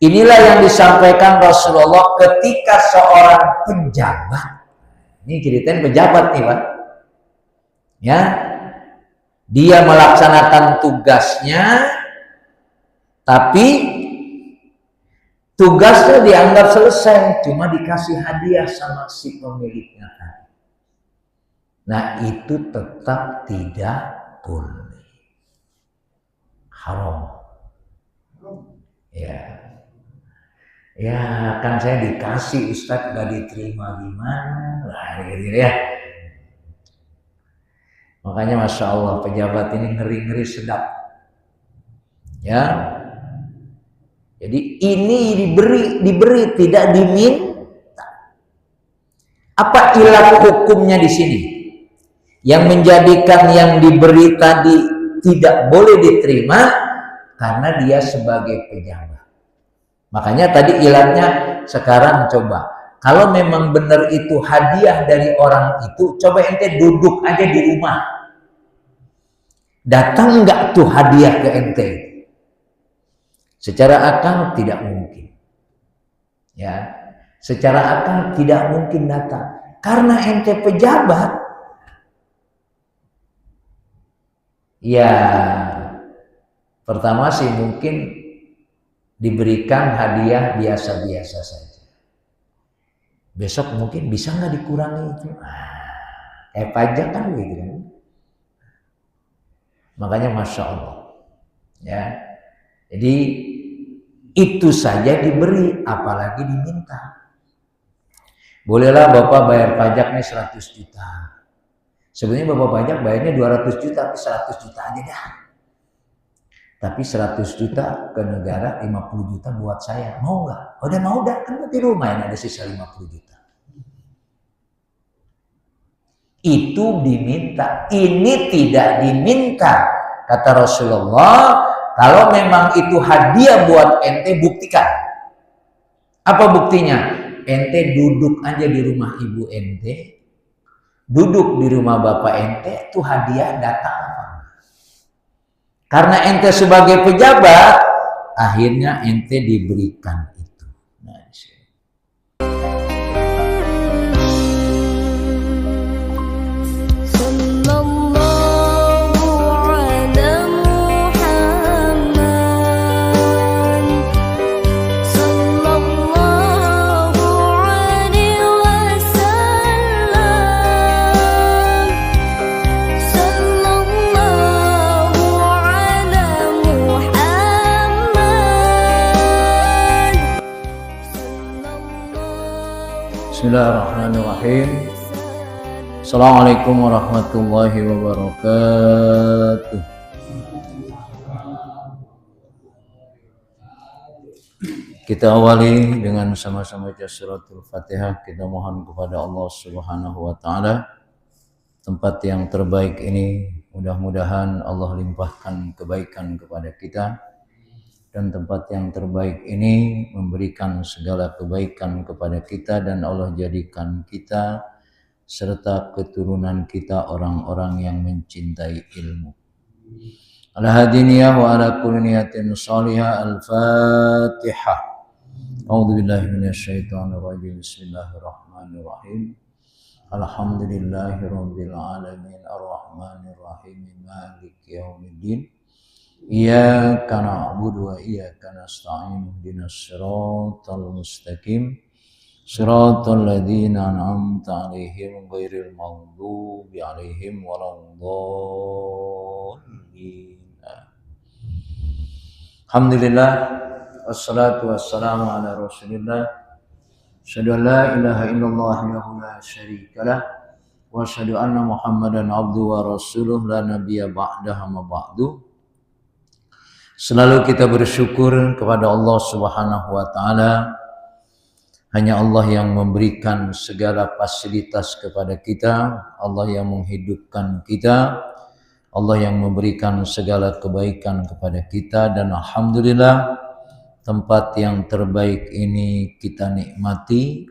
Inilah yang disampaikan Rasulullah ketika seorang pejabat, ini ceritain pejabat nih Pak, ya, dia melaksanakan tugasnya, tapi tugasnya dianggap selesai, cuma dikasih hadiah sama si pemiliknya. Nah itu tetap tidak boleh, haram. Ya kan saya dikasih Ustadz gak diterima gimana lah gitu ya. Makanya Masya Allah pejabat ini ngeri-ngeri sedap ya. Jadi ini diberi tidak diminta. Apa ilat hukumnya di sini yang menjadikan yang diberi tadi tidak boleh diterima? Karena dia sebagai pejabat. Makanya tadi ilatnya. Sekarang coba, kalau memang benar itu hadiah dari orang itu, coba ente duduk aja di rumah, datang nggak tuh hadiah ke ente? Secara akal tidak mungkin, ya. Secara akal tidak mungkin datang, karena ente pejabat. Ya, pertama sih mungkin diberikan hadiah biasa-biasa saja. Besok mungkin bisa nggak dikurangi itu? Kayak pajak kan gitu kan. Makanya Masya Allah. Ya. Jadi itu saja diberi, apalagi diminta. Bolehlah Bapak bayar pajak nih 100 juta. Sebenarnya Bapak pajak bayarnya 200 juta, tapi 100 juta aja dah. Tapi 100 juta ke negara, 50 juta buat saya. Mau nggak? Udah mau dah, kan di rumah yang ada sisa 50 juta. Itu diminta, ini tidak diminta. Kata Rasulullah, kalau memang itu hadiah buat ente, buktikan. Apa buktinya? Ente duduk aja di rumah ibu ente, duduk di rumah bapak ente, itu hadiah datang. Karena ente sebagai pejabat, akhirnya ente diberikan itu. Nah, Bismillahirrahmanirrahim. Assalamualaikum warahmatullahi wabarakatuh. Kita awali dengan sama-sama baca suratul Fatihah. Kita mohon kepada Allah Subhanahu wa taala tempat yang terbaik ini, mudah-mudahan Allah limpahkan kebaikan kepada kita. Dan tempat yang terbaik ini memberikan segala kebaikan kepada kita, dan Allah jadikan kita serta keturunan kita orang-orang yang mencintai ilmu. Ala hadiniyah wa ala kulli niyatin salihah. Al-Fatihah. A'udzubillahi minasyaitonir rajim. Bismillahirrahmanirrahim. Alhamdulillahirabbil alamin arrahmanir rahim maliki yaumiddin. Iyyaka na'budu wa iyyaka nasta'in ihdinas siratal mustaqim siratal ladzina an'amta 'alaihim ghairil maghdubi 'alaihim waladdallin. Alhamdulillah wassalatu wassalamu ala Rasulillah. Asyhadu an la ilaha illallah wahdahu la syarikalah wa asyhadu anna Muhammadan abduhu wa rasuluh la nabiyya ba'dahu ma ba'du. Selalu kita bersyukur kepada Allah Subhanahu wa taala. Hanya Allah yang memberikan segala fasilitas kepada kita, Allah yang menghidupkan kita, Allah yang memberikan segala kebaikan kepada kita, dan alhamdulillah tempat yang terbaik ini kita nikmati,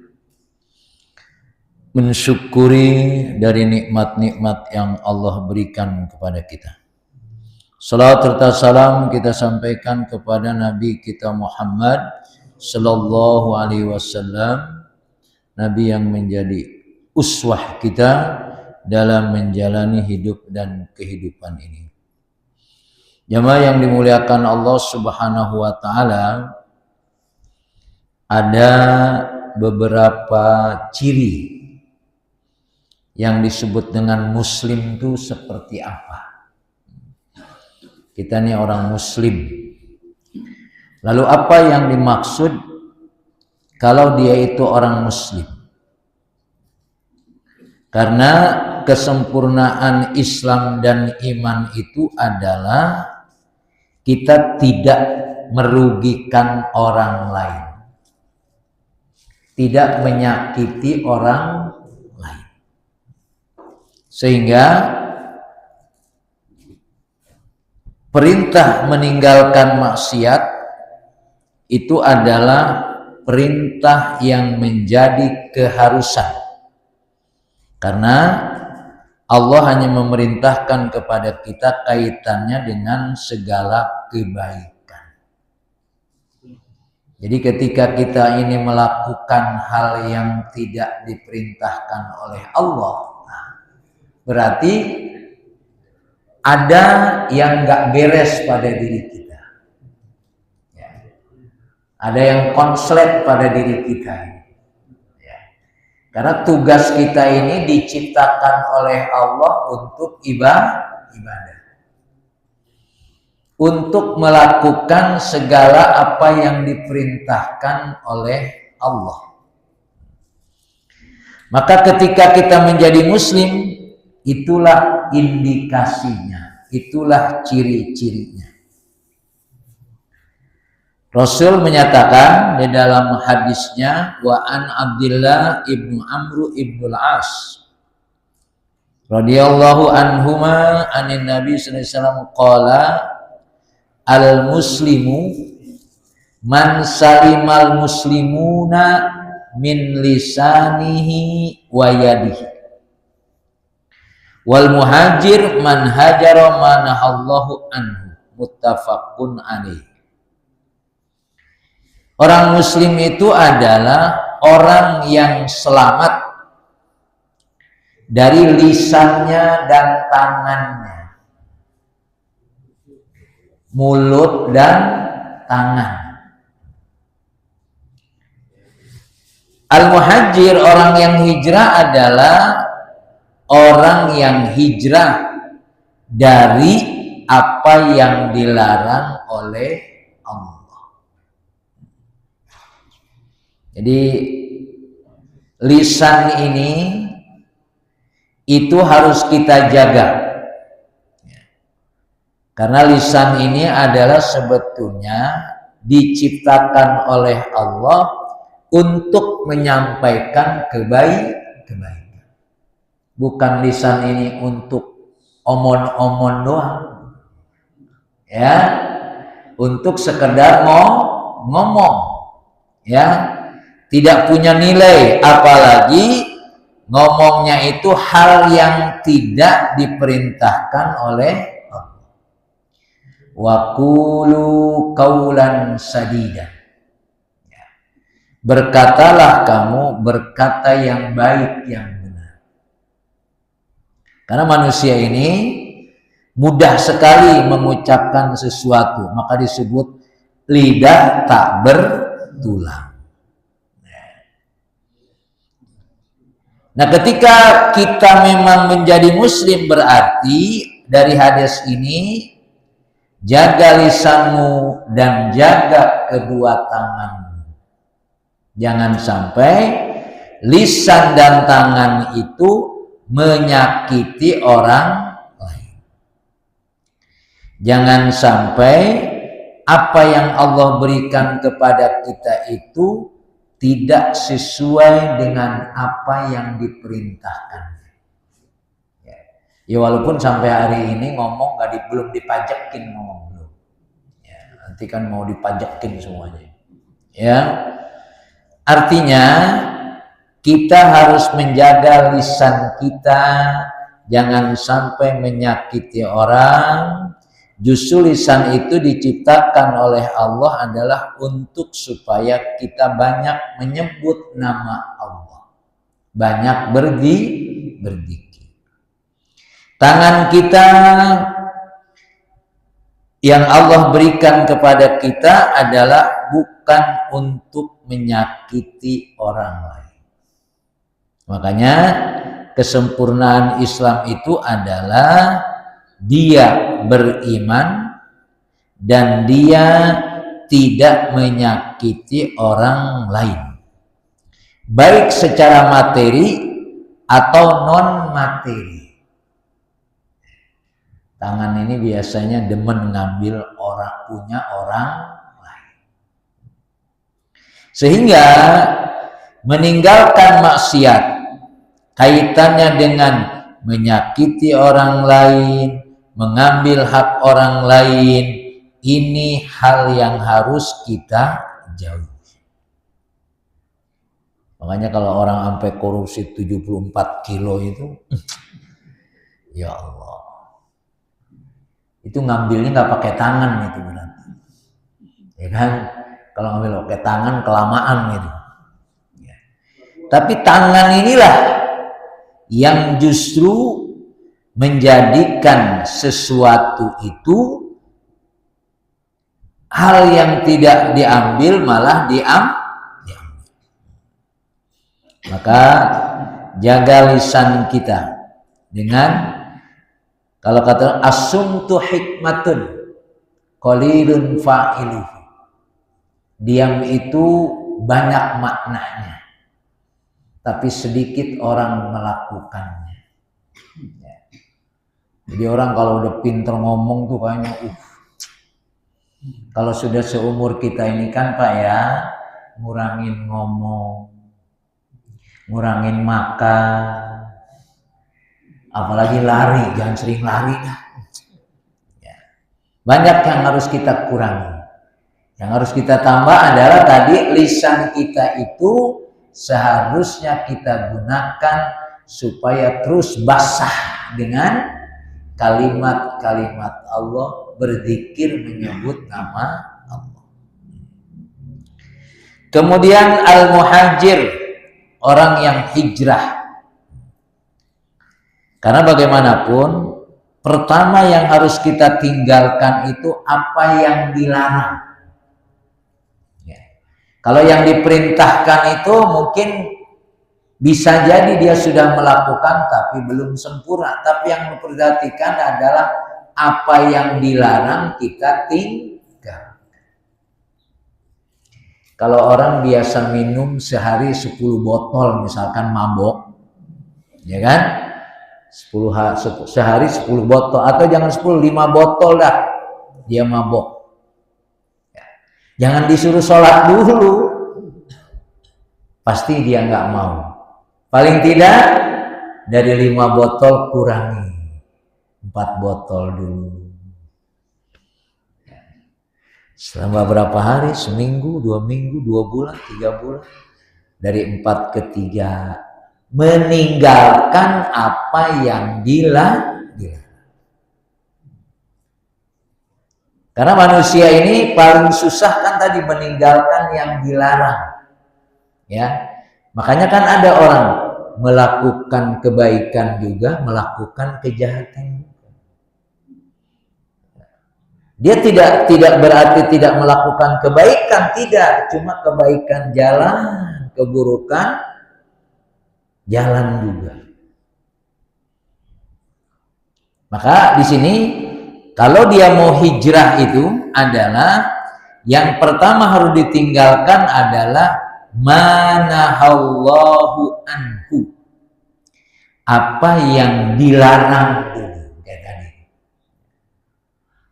mensyukuri dari nikmat-nikmat yang Allah berikan kepada kita. Salawat serta salam kita sampaikan kepada Nabi kita Muhammad sallallahu alaihi wasallam, Nabi yang menjadi uswah kita dalam menjalani hidup dan kehidupan ini. Jamaah yang dimuliakan Allah Subhanahu wa taala, ada beberapa ciri yang disebut dengan muslim itu seperti apa? Kita ini orang muslim. Lalu apa yang dimaksud kalau dia itu orang muslim? Karena kesempurnaan Islam dan iman itu adalah kita tidak merugikan orang lain, tidak menyakiti orang lain, sehingga perintah meninggalkan maksiat itu adalah perintah yang menjadi keharusan, karena Allah hanya memerintahkan kepada kita kaitannya dengan segala kebaikan. Jadi ketika kita ini melakukan hal yang tidak diperintahkan oleh Allah, berarti ada yang nggak beres pada diri kita, ya. Ada yang konslet pada diri kita, ya. Karena tugas kita ini diciptakan oleh Allah untuk ibadah, untuk melakukan segala apa yang diperintahkan oleh Allah. Maka ketika kita menjadi muslim, itulah indikasinya, itulah ciri-cirinya. Rasul menyatakan di dalam hadisnya, wa an Abdullah ibnu Amr ibnu al-As radhiyallahu anhuma anin Nabi sallallahu alaihi wasallam qala al muslimu man salimal muslimuna min lisanihi wa yadihi wal muhajir man hajara manahallahu anhu, muttafaqun alaih. Orang muslim itu adalah orang yang selamat dari lisannya dan tangannya, mulut dan tangan. Al-muhajir, orang yang hijrah, adalah orang yang hijrah dari apa yang dilarang oleh Allah. Jadi lisan ini itu harus kita jaga, karena lisan ini adalah sebetulnya diciptakan oleh Allah untuk menyampaikan kebaikan. Bukan lisan ini untuk omon-omon doang, ya, untuk sekedar ngomong, ya, tidak punya nilai, apalagi ngomongnya itu hal yang tidak diperintahkan oleh Allah. Wa qulu qaulan sadida, berkatalah kamu berkata yang baik, yang benar. Karena manusia ini mudah sekali mengucapkan sesuatu, maka disebut lidah tak bertulang. Nah, ketika kita memang menjadi muslim, berarti dari hadis ini, jaga lisanmu dan jaga kedua tanganmu. Jangan sampai lisan dan tangan itu menyakiti orang lain. Jangan sampai apa yang Allah berikan kepada kita itu tidak sesuai dengan apa yang diperintahkan. Ya walaupun sampai hari ini ngomong belum dipajakin, ngomong belum. Ya, nanti kan mau dipajakin semuanya. Ya, artinya kita harus menjaga lisan kita, jangan sampai menyakiti orang, Justru lisan itu diciptakan oleh Allah adalah untuk supaya kita banyak menyebut nama Allah, banyak berzikir. Tangan kita yang Allah berikan kepada kita adalah bukan untuk menyakiti orang lain. Makanya kesempurnaan Islam itu adalah dia beriman dan dia tidak menyakiti orang lain, baik secara materi atau non materi. Tangan ini biasanya demen ngambil punya orang lain. Sehingga meninggalkan maksiat kaitannya dengan menyakiti orang lain, mengambil hak orang lain, ini hal yang harus kita jauhi. Makanya kalau orang sampai korupsi 74 kilo itu, ya Allah. Itu ngambilnya nggak pakai tangan itu berarti, ya kan? Kalau ngambil pakai tangan kelamaan gitu. Ya. Tapi tangan inilah yang justru menjadikan sesuatu itu hal yang tidak diambil malah diambil. Maka jaga lisan kita dengan, kalau kata as-sumtu hikmatun qalilun fa'iluhu. Diam itu banyak maknanya, tapi sedikit orang melakukannya. Jadi orang kalau udah pinter ngomong tuh kayaknya Kalau sudah seumur kita ini kan Pak ya, ngurangin ngomong, ngurangin makan, apalagi lari, jangan sering lari dah. Ya. Banyak yang harus kita kurangi. Yang harus kita tambah adalah tadi lisan kita itu seharusnya kita gunakan supaya terus basah dengan kalimat-kalimat Allah, berzikir menyebut nama Allah. Kemudian al-muhajir, orang yang hijrah. Karena bagaimanapun, pertama yang harus kita tinggalkan itu apa yang dilarang. Ya. Kalau yang diperintahkan itu mungkin bisa jadi dia sudah melakukan tapi belum sempurna. Tapi yang memperhatikan adalah apa yang dilarang kita tinggalkan. Kalau orang biasa minum sehari 10 botol misalkan mabok, ya kan? Sehari 10 botol, atau jangan 10, 5 botol dah dia mabok. Ya. Jangan disuruh sholat dulu, pasti dia nggak mau. Paling tidak dari 5 botol kurangi 4 botol dulu. Ya. Selama berapa hari? Seminggu, 2 minggu, 2 bulan, 3 bulan. Dari 4 ke 3 meninggalkan apa yang dilarang. Karena manusia ini paling susah kan tadi meninggalkan yang dilarang. Ya. Makanya kan ada orang melakukan kebaikan juga melakukan kejahatan. Dia tidak berarti tidak melakukan kebaikan, tidak, cuma kebaikan jalan, keburukan jalan juga. Maka di sini kalau dia mau hijrah itu adalah yang pertama harus ditinggalkan adalah manahallahu anhu, apa yang dilarang dulu kayak tadi.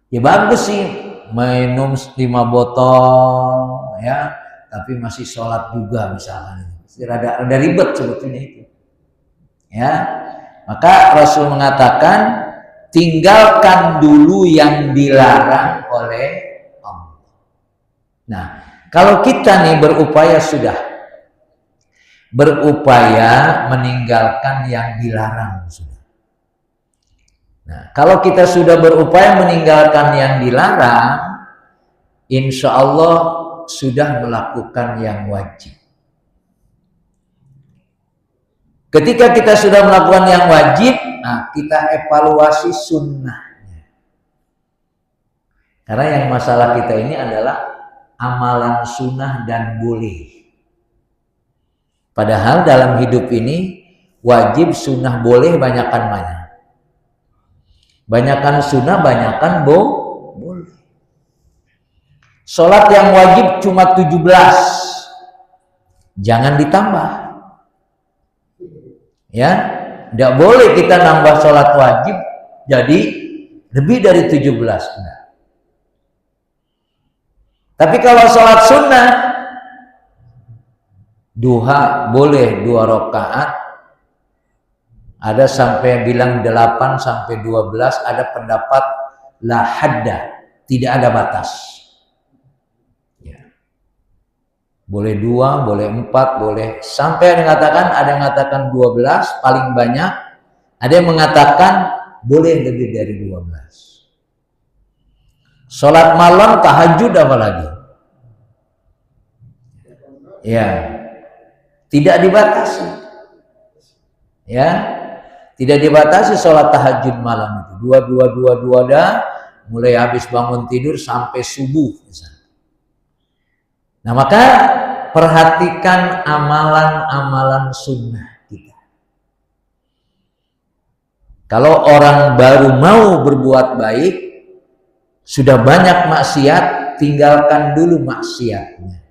Ya bagus sih minum 5 botol ya, tapi masih sholat juga misalnya. Rada ribet sebetulnya itu. Ya, maka Rasul mengatakan tinggalkan dulu yang dilarang oleh Allah. Nah, kalau kita nih berupaya meninggalkan yang dilarang sudah. Nah, kalau kita sudah berupaya meninggalkan yang dilarang, insya Allah sudah melakukan yang wajib. Ketika kita sudah melakukan yang wajib, nah kita evaluasi sunnahnya. Karena yang masalah kita ini adalah amalan sunnah dan boleh. Padahal dalam hidup ini wajib sunnah boleh banyakan mana? Banyakan sunnah, banyakan boleh. Sholat yang wajib cuma 17, jangan ditambah. Ya, tidak boleh kita nambah sholat wajib jadi lebih dari 17. Enggak. Tapi kalau sholat sunnah, duha boleh 2 rakaat, ada sampai bilang 8 sampai 12, ada pendapat la hadda, tidak ada batas. Ya. Boleh 2, boleh 4, boleh sampai ada yang mengatakan 12 paling banyak, ada yang mengatakan boleh lebih dari 12. Sholat malam tahajud apalagi? Ya, tidak dibatasi. Ya, tidak dibatasi sholat tahajud malam itu. Dua dah, mulai habis bangun tidur sampai subuh misalnya. Nah, maka perhatikan amalan-amalan sunnah kita. Kalau orang baru mau berbuat baik, sudah banyak maksiat, tinggalkan dulu maksiatnya.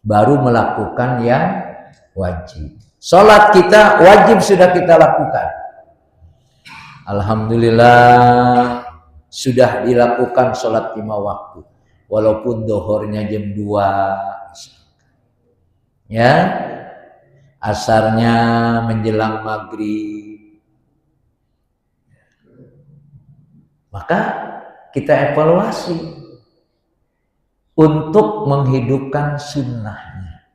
Baru melakukan yang wajib. Sholat kita wajib sudah kita lakukan. Alhamdulillah sudah dilakukan sholat 5 waktu. Walaupun dohornya jam 2. Ya, asarnya menjelang maghrib. Maka kita evaluasi untuk menghidupkan sunnahnya.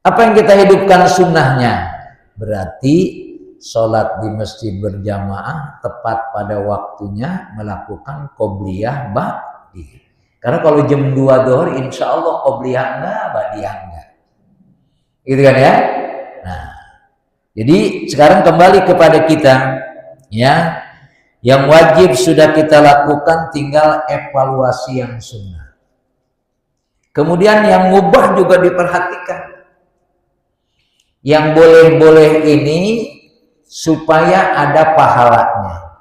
Apa yang kita hidupkan sunnahnya? Berarti sholat di masjid berjamaah tepat pada waktunya, melakukan qobliyah ba'diyah. Karena kalau jam 2 dhuhr insya Allah qobliyah enggak, ba'diyah enggak. Gitu kan ya? Nah, jadi sekarang kembali kepada kita, ya. Yang wajib sudah kita lakukan, tinggal evaluasi yang sunnah. Kemudian yang mubah juga diperhatikan. Yang boleh-boleh ini supaya ada pahalanya.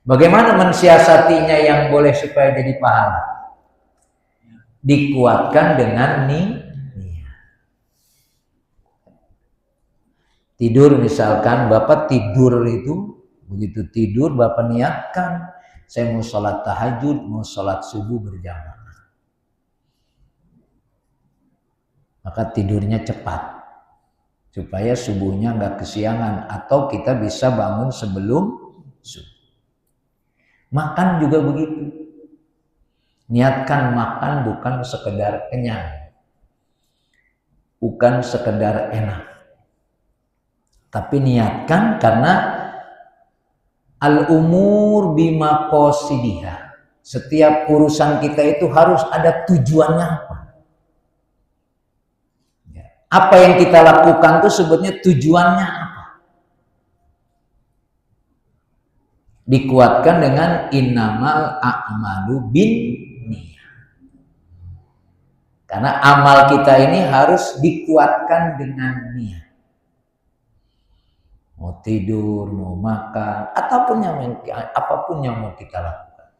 Bagaimana mensiasatinya yang boleh supaya jadi pahala? Dikuatkan dengan niat. Tidur misalkan, Bapak tidur itu, begitu tidur Bapak niatkan, saya mau sholat tahajud, mau sholat subuh berjamaah. Maka tidurnya cepat, supaya subuhnya nggak kesiangan, atau kita bisa bangun sebelum subuh. Makan juga begitu. Niatkan makan bukan sekedar kenyang, bukan sekedar enak, tapi niatkan karena al-umur bima qasidiha. Setiap urusan kita itu harus ada tujuannya apa. Apa yang kita lakukan itu sebetulnya tujuannya apa. Dikuatkan dengan innamal a'malu binniyah. Karena amal kita ini harus dikuatkan dengan niat. Mau tidur, mau makan, apapun yang mau kita lakukan.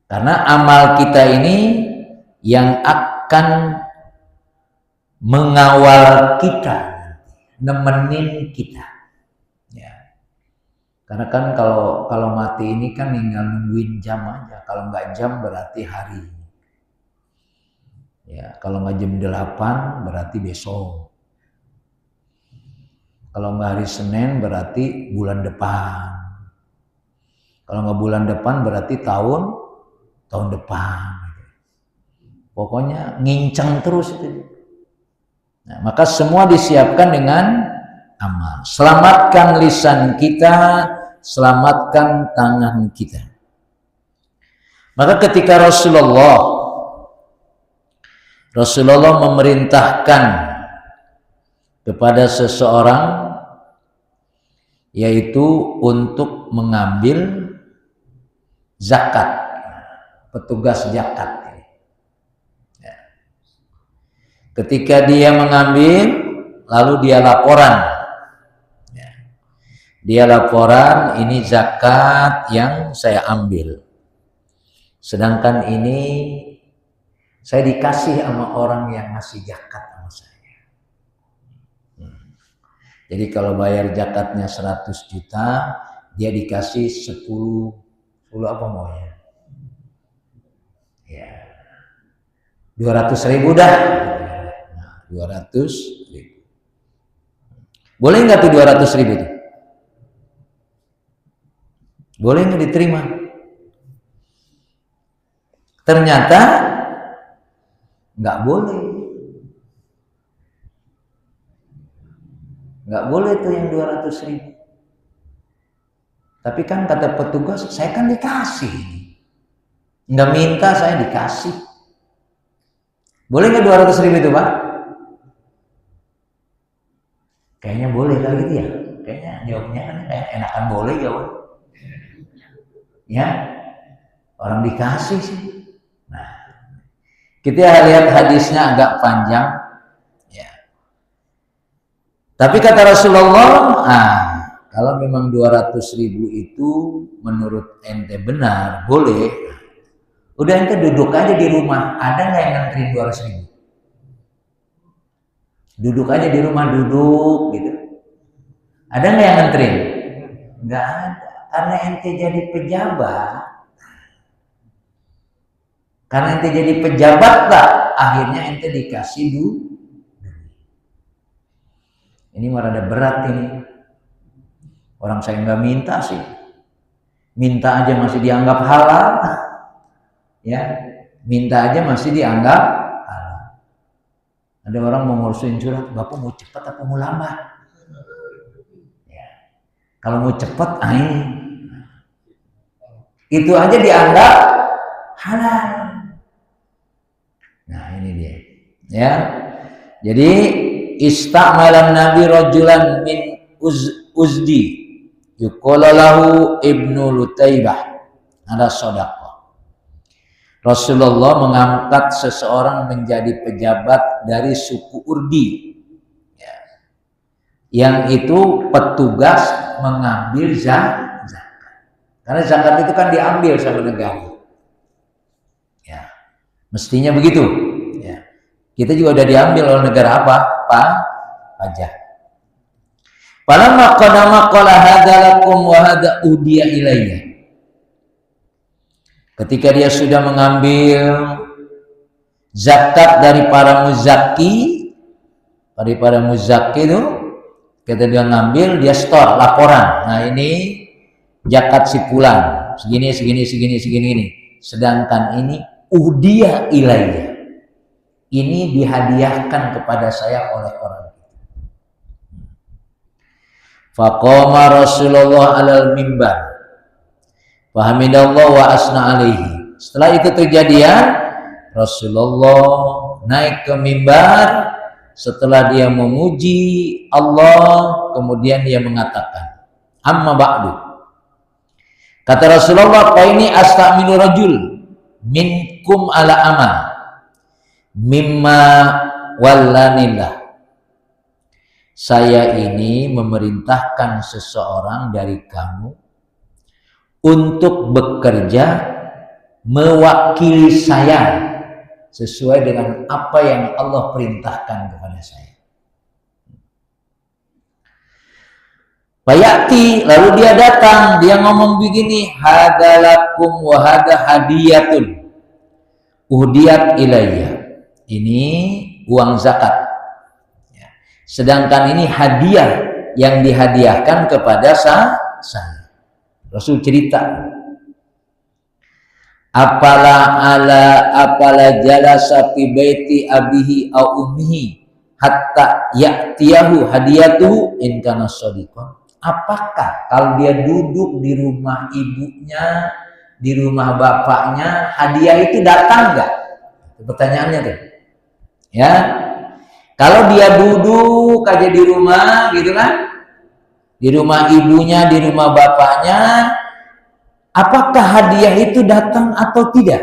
Karena amal kita ini yang akan mengawal kita, nemenin kita. Ya. Karena kan kalau mati ini kan tinggal nungguin jam aja. Kalau nggak jam berarti hari. Ya, kalau nggak jam 8 berarti besok. Kalau nggak hari Senin berarti bulan depan. Kalau nggak bulan depan berarti tahun depan. Pokoknya ngincang terus itu. Nah, maka semua disiapkan dengan amal. Selamatkan lisan kita, selamatkan tangan kita. Maka ketika Rasulullah memerintahkan kepada seseorang yaitu untuk mengambil zakat, petugas zakat. Ketika dia mengambil, lalu dia laporan. Dia laporan, ini zakat yang saya ambil. Sedangkan ini saya dikasih sama orang yang ngasih zakat sama saya. Jadi kalau bayar zakatnya 100 juta, dia dikasih 10 apa maunya? Ya, 200.000 dah. 200.000. Boleh nggak tuh 200.000 tuh? Boleh nggak diterima? Ternyata nggak boleh. Nggak boleh tuh yang 200.000. Tapi kan kata petugas, saya kan dikasih. Nggak minta, saya dikasih. Boleh nggak 200.000 itu, Pak? Kayaknya boleh kali gitu ya. Kayaknya jawabnya kan kayak enakan boleh jawab. Ya, orang dikasih sih. Nah, kita lihat hadisnya agak panjang. Ya. Tapi kata Rasulullah, kalau memang 200.000 itu menurut ente benar, boleh. Udah ente duduk aja di rumah. Ada nggak yang nganterin 200.000? Duduk aja di rumah, duduk gitu. Ada nggak yang nganterin? Nggak ada. Karena ente jadi pejabat. Karena ente jadi pejabat lah, akhirnya ente dikasih duit. Ini malah ada berat ini. Orang saya nggak minta sih. Minta aja masih dianggap halal. Ya, minta aja masih dianggap halal. Ada orang mau ngurusin surat, Bapak mau cepat apa mau lambat? Ya. Kalau mau cepat, ini. Itu aja dianggap halal. Nah, ini dia. Ya. Jadi istamalan Nabi rajulan min Uzdi yuqala lahu Ibnu Lutaibah ada shadaqah. Rasulullah mengangkat seseorang menjadi pejabat dari suku Urdi, ya, yang itu petugas mengambil zakat. Karena zakat itu kan diambil sama negara. Ya, mestinya begitu. Ya. Kita juga udah diambil oleh negara apa? Pajak. Falamma qadama qala hadza lakum wa hadza udiya ilayya. Ketika dia sudah mengambil zakat dari para muzaki itu, ketika dia ngambil, dia store laporan. Nah, ini zakat si fulan segini. Sedangkan ini udiya ilayya. Ini dihadiahkan kepada saya oleh orang. Faqama Rasulullah alal mimbar fahamidallah wa asna alaihi. Setelah itu kejadian, Rasulullah naik ke mimbar. Setelah dia memuji Allah, kemudian dia mengatakan, amma ba'du. Kata Rasulullah, fa ini astamilu rajul minkum ala amal mimma wallanillah. Saya ini memerintahkan seseorang dari kamu untuk bekerja mewakili saya sesuai dengan apa yang Allah perintahkan kepada saya. Bayati, lalu dia datang, dia ngomong begini, hadalakum wa hada hadiyatun uhdiyat ilayya. Ini uang zakat. Sedangkan ini hadiah yang dihadiahkan kepada saya. Rasul cerita, apala jalasa fi baiti abihi au ummihi hatta ya'tiyahu hadiyatuhu in kana shadiqan. Apakah kalau dia duduk di rumah ibunya, di rumah bapaknya, hadiah itu datang enggak? Pertanyaannya tuh. Ya. Kalau dia duduk aja di rumah gitu kan? Di rumah ibunya, di rumah bapaknya, apakah hadiah itu datang atau tidak?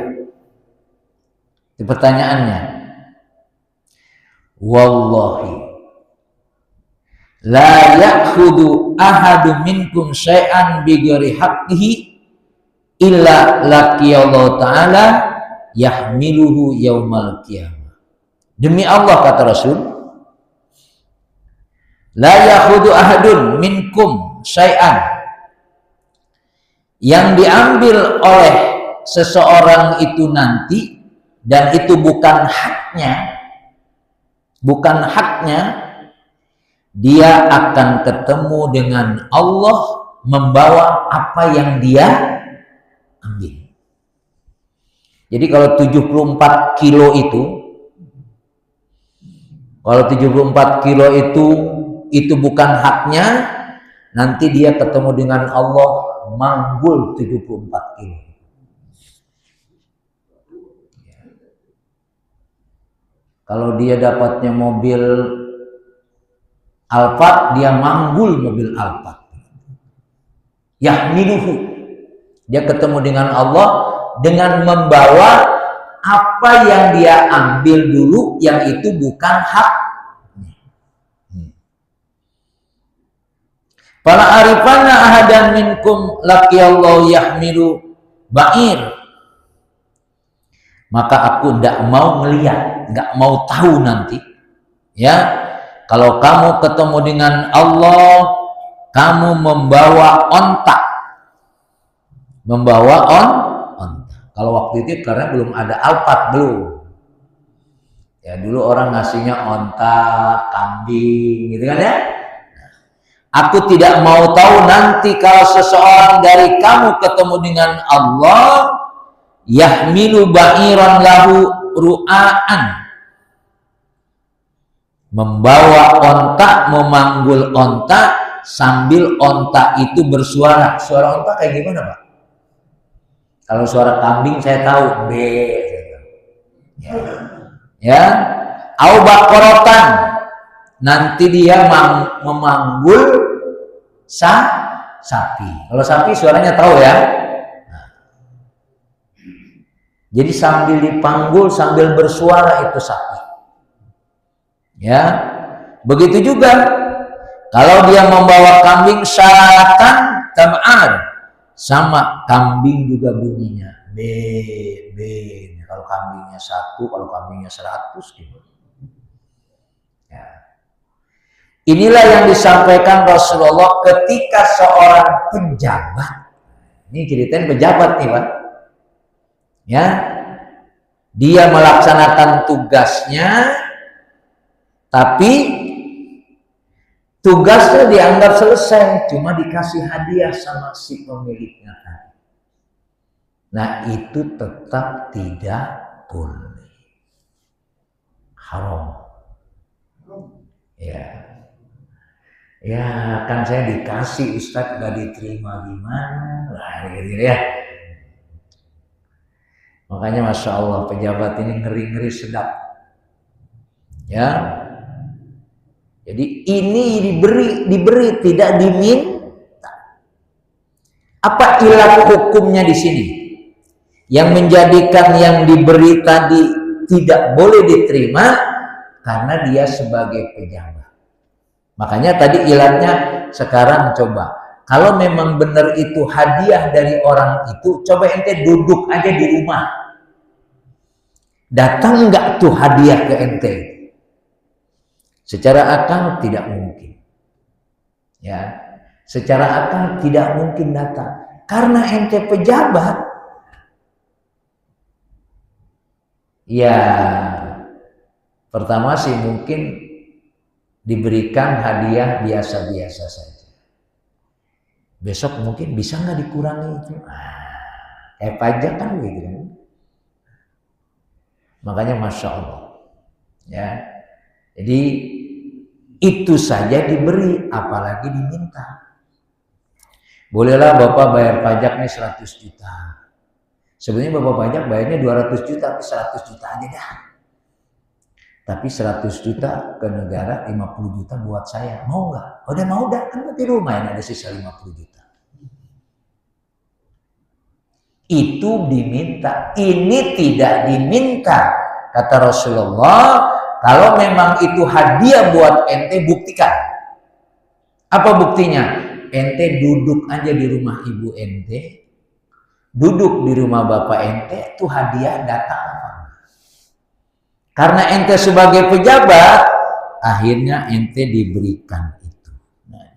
Itu pertanyaannya. Wallahi la ya'khudhu ahadun minkum syai'an bighairi haqqihi illa laqiyallahu ta'ala yahmiluhu yaumal qiyamah. Demi Allah, kata Rasul, la ya'khudhu ahadun minkum syai'an, yang diambil oleh seseorang itu nanti, dan itu bukan haknya, dia akan ketemu dengan Allah membawa apa yang dia ambil. Jadi kalau 74 kilo itu, itu bukan haknya, nanti dia ketemu dengan Allah manggul 74 kilo. Kalau dia dapatnya mobil Alphard, dia manggul mobil Alphard. Yahmiluhu. Dia ketemu dengan Allah dengan membawa apa yang dia ambil dulu, yang itu bukan hak. Fala arifanna ahadan minkum laqiyallahu yahmilu ba'ir. Maka aku tidak mau melihat, nggak mau tahu nanti, ya, kalau kamu ketemu dengan Allah, kamu membawa onta. Kalau waktu itu karena belum ada Alphard, belum. Ya dulu orang ngasihnya onta, kambing, gitu kan ya. Aku tidak mau tahu nanti kalau seseorang dari kamu ketemu dengan Allah, yahmilu ba'iran lahu ru'aan, membawa onta, memanggul onta, sambil onta itu bersuara. Suara onta kayak gimana, Pak? Kalau suara kambing saya tahu, B. Ya. Au baqaratan, nanti dia memanggul sapi. Kalau sapi suaranya tahu ya. Jadi sambil dipanggul, sambil bersuara itu sapi. Ya, begitu juga kalau dia membawa kambing syatan tam'ar, sama kambing juga bunyinya B. Kalau kambingnya 1, kalau kambingnya 100 gitu. Ya. Inilah yang disampaikan Rasulullah ketika seorang pejabat. Ini ceritain pejabat nih, Pak. Ya, dia melaksanakan tugasnya, tapi tugasnya dianggap selesai, cuma dikasih hadiah sama si pemiliknya. Nah, itu tetap tidak boleh, haram. Ya kan saya dikasih, Ustadz gak diterima gimana? Nah, gitu ya. Makanya Masya Allah, pejabat ini ngeri-ngeri sedap. Ya. Jadi ini diberi, tidak diminta. Apa ilah hukumnya di sini? Yang menjadikan yang diberi tadi tidak boleh diterima karena dia sebagai pejabat. Makanya tadi ilatnya, sekarang coba. Kalau memang benar itu hadiah dari orang itu, coba ente duduk aja di rumah. Datang enggak tuh hadiah ke ente? Secara akal tidak mungkin. Ya, secara akal tidak mungkin datang. Karena ente pejabat. Ya, pertama sih mungkin diberikan hadiah biasa-biasa saja. Besok mungkin bisa nggak dikurangi itu? Kayak pajak kan gitu kan. Makanya Masya Allah. Ya. Jadi itu saja diberi, apalagi diminta. Bolehlah Bapak bayar pajak nih 100 juta. Sebenarnya Bapak pajak bayarnya 200 juta, tapi 100 juta aja dah. Tapi 100 juta ke negara, 50 juta buat saya. Mau nggak? Udah mau dah, kan di rumah yang ada sisa 50 juta. Itu diminta, ini tidak diminta. Kata Rasulullah, kalau memang itu hadiah buat ente, buktikan. Apa buktinya? Ente duduk aja di rumah ibu ente, duduk di rumah bapak ente, itu hadiah datang apa? Karena ente sebagai pejabat, akhirnya ente diberikan itu. Nah,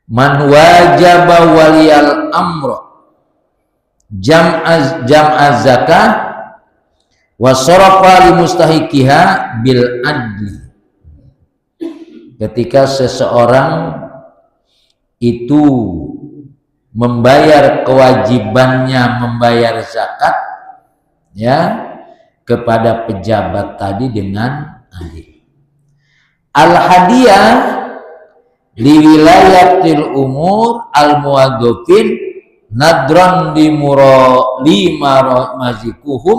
man wajaba waliyal amro jam'az zakah wa sarafa li mustahiqiha bil adli. Ketika seseorang itu membayar kewajibannya membayar zakat ya kepada pejabat tadi dengan adil. Al hadiah li wilayatil umur al muwaddafin nadran mazikuhum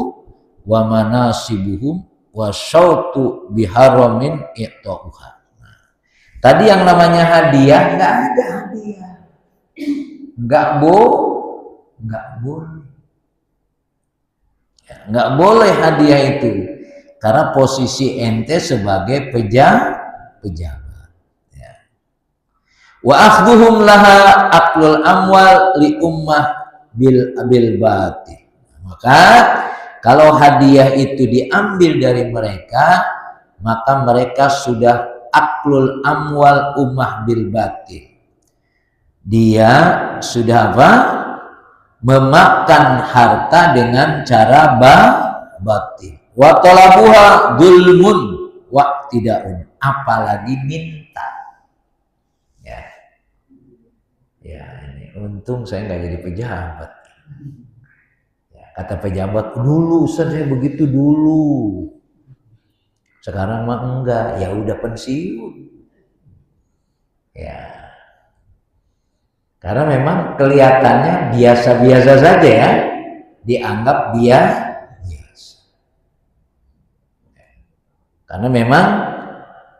wa manasibuhum wa syautu biharamin i'ta'uha. Tadi yang namanya hadiah, nggak ada hadiah, nggak boleh, nggak boleh hadiah itu, karena posisi ente sebagai pejabat. Ya. Wa akhdhuhum laha aqlul amwal li ummah bil batil. Maka kalau hadiah itu diambil dari mereka, maka mereka sudah aklul amwal ummah bil batil. Dia sudah apa? Memakan harta dengan cara batil. Wa talabuha dzulmun wa tidakun. Apalagi minta. Ya. Ya, ini untung saya nggak jadi pejabat. Ya, kata pejabat dulu, saya begitu dulu. Sekarang mah enggak, ya udah pensiun. Ya. Karena memang kelihatannya biasa-biasa saja ya. Dianggap biasa. Karena memang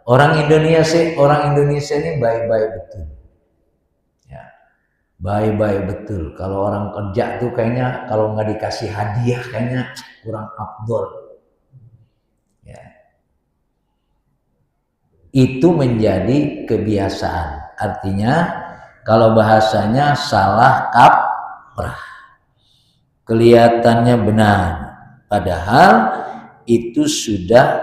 orang Indonesia ini baik-baik betul. Ya. Baik-baik betul. Kalau orang kerja tuh kayaknya kalau nggak dikasih hadiah kayaknya kurang afdol. Itu menjadi kebiasaan. Artinya kalau bahasanya salah kaprah. Kelihatannya benar, padahal itu sudah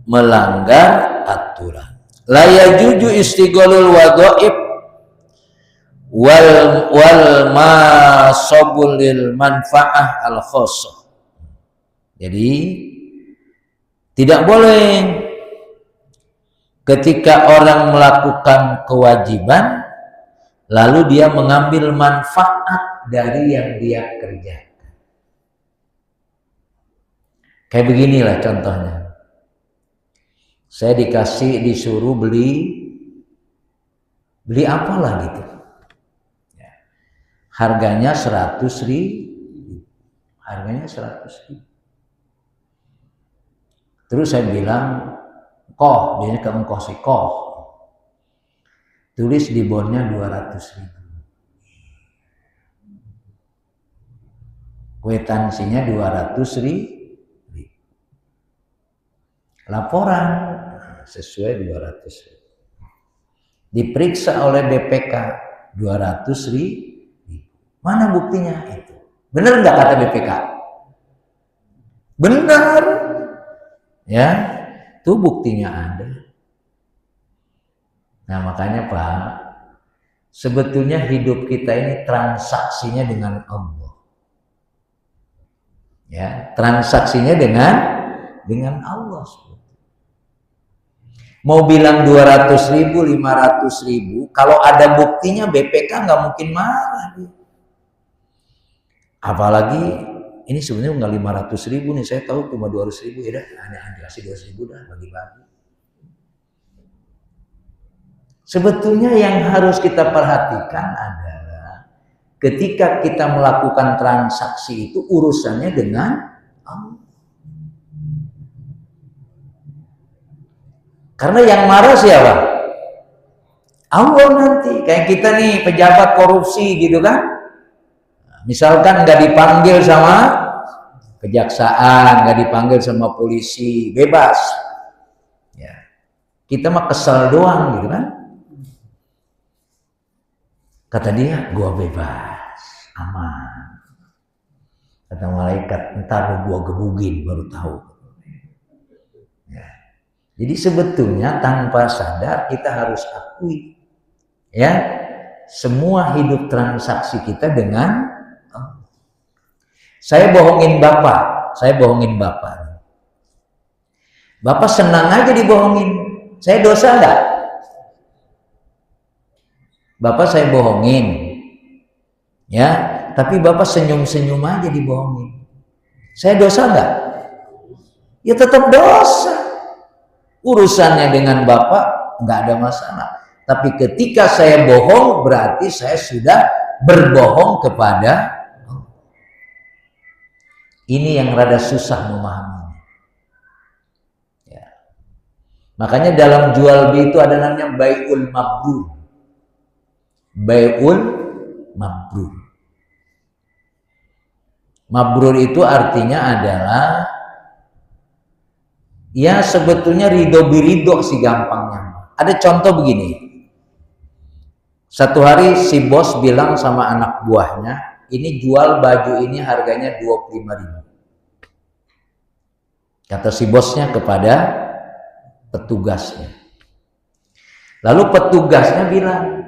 melanggar aturan. La yajuju istighalul wadhaib wal masabul lil manfaah al khassah. Jadi tidak boleh ketika orang melakukan kewajiban, lalu dia mengambil manfaat dari yang dia kerjakan. Kayak beginilah contohnya. Saya disuruh beli apalah gitu. Harganya 100.000. Harganya 100.000. Terus saya bilang, koh, biasanya ke engkau si koh. Tulis di bornya 200.000. Kwitansinya 200.000. Laporan sesuai 200.000. Diperiksa oleh BPK 200.000. Mana buktinya itu? Benar nggak kata BPK? Benar. Ya. Itu buktinya ada. Nah makanya Pak, sebetulnya hidup kita ini transaksinya dengan Allah. Ya, transaksinya dengan Allah. Mau bilang 200.000, 500.000, kalau ada buktinya BPK nggak mungkin marah. Apalagi ini sebenarnya nggak 500.000 nih, saya tahu cuma 200.000, ya dah, ada kasih 200.000 dah, bagi-bagi. Sebetulnya yang harus kita perhatikan adalah ketika kita melakukan transaksi itu urusannya dengan Allah. Karena yang marah siapa? Allah nanti. Kayak kita nih pejabat korupsi gitu kan. Misalkan nggak dipanggil sama kejaksaan, nggak dipanggil sama polisi, bebas. Ya. Kita mah kesel doang gitu kan. Kata dia, gua bebas, aman. Kata malaikat, ntar gua gebugin baru tahu. Ya. Jadi sebetulnya tanpa sadar kita harus akui, ya, semua hidup transaksi kita dengan saya bohongin bapak, bapak senang aja dibohongin, saya dosa enggak? Bapak saya bohongin, ya, tapi bapak senyum-senyum aja dibohongin, saya dosa enggak? Ya tetap dosa. Urusannya dengan bapak nggak ada masalah. Tapi ketika saya bohong berarti saya sudah berbohong kepada Allah. Ini yang rada susah memahaminya. Ya. Makanya dalam jual beli itu ada namanya bai'ul mabrur. Bai'ul mabrur. Mabrur itu artinya adalah ya sebetulnya ridho birido sih gampangnya. Ada contoh begini. Satu hari si bos bilang sama anak buahnya, ini jual baju ini harganya 25.000. Kata si bosnya kepada petugasnya. Lalu petugasnya bilang,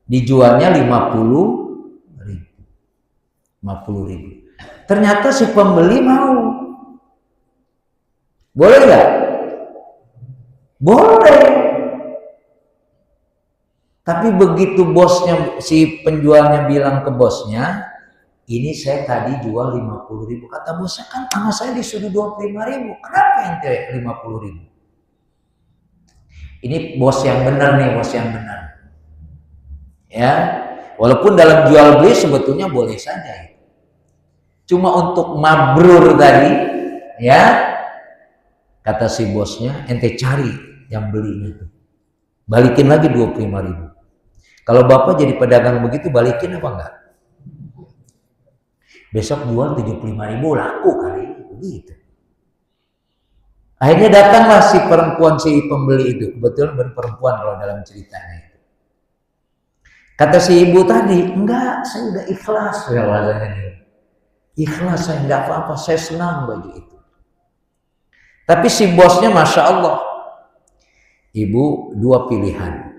dijualnya 50.000. Ternyata si pembeli mau. Boleh nggak? Boleh. Tapi begitu bosnya, si penjualnya bilang ke bosnya, ini saya tadi jual 50.000. Kata bosnya, kan sama saya disuruh 25.000. Kenapa ente 50.000? Ini bos yang benar nih, bos yang benar. Ya, walaupun dalam jual beli sebetulnya boleh saja. Cuma untuk mabrur tadi, ya, kata si bosnya, ente cari yang beli itu. Balikin lagi 25.000. Kalau bapak jadi pedagang begitu, balikin apa enggak? Besok jual 75.000 laku kali. Begitu. Akhirnya datanglah si perempuan, si pembeli itu. Kebetulan perempuan kalau dalam ceritanya itu. Kata si ibu tadi, enggak, saya udah ikhlas. Ya, ikhlas, saya enggak apa-apa, saya senang baju itu. Tapi si bosnya Masya Allah, ibu dua pilihan,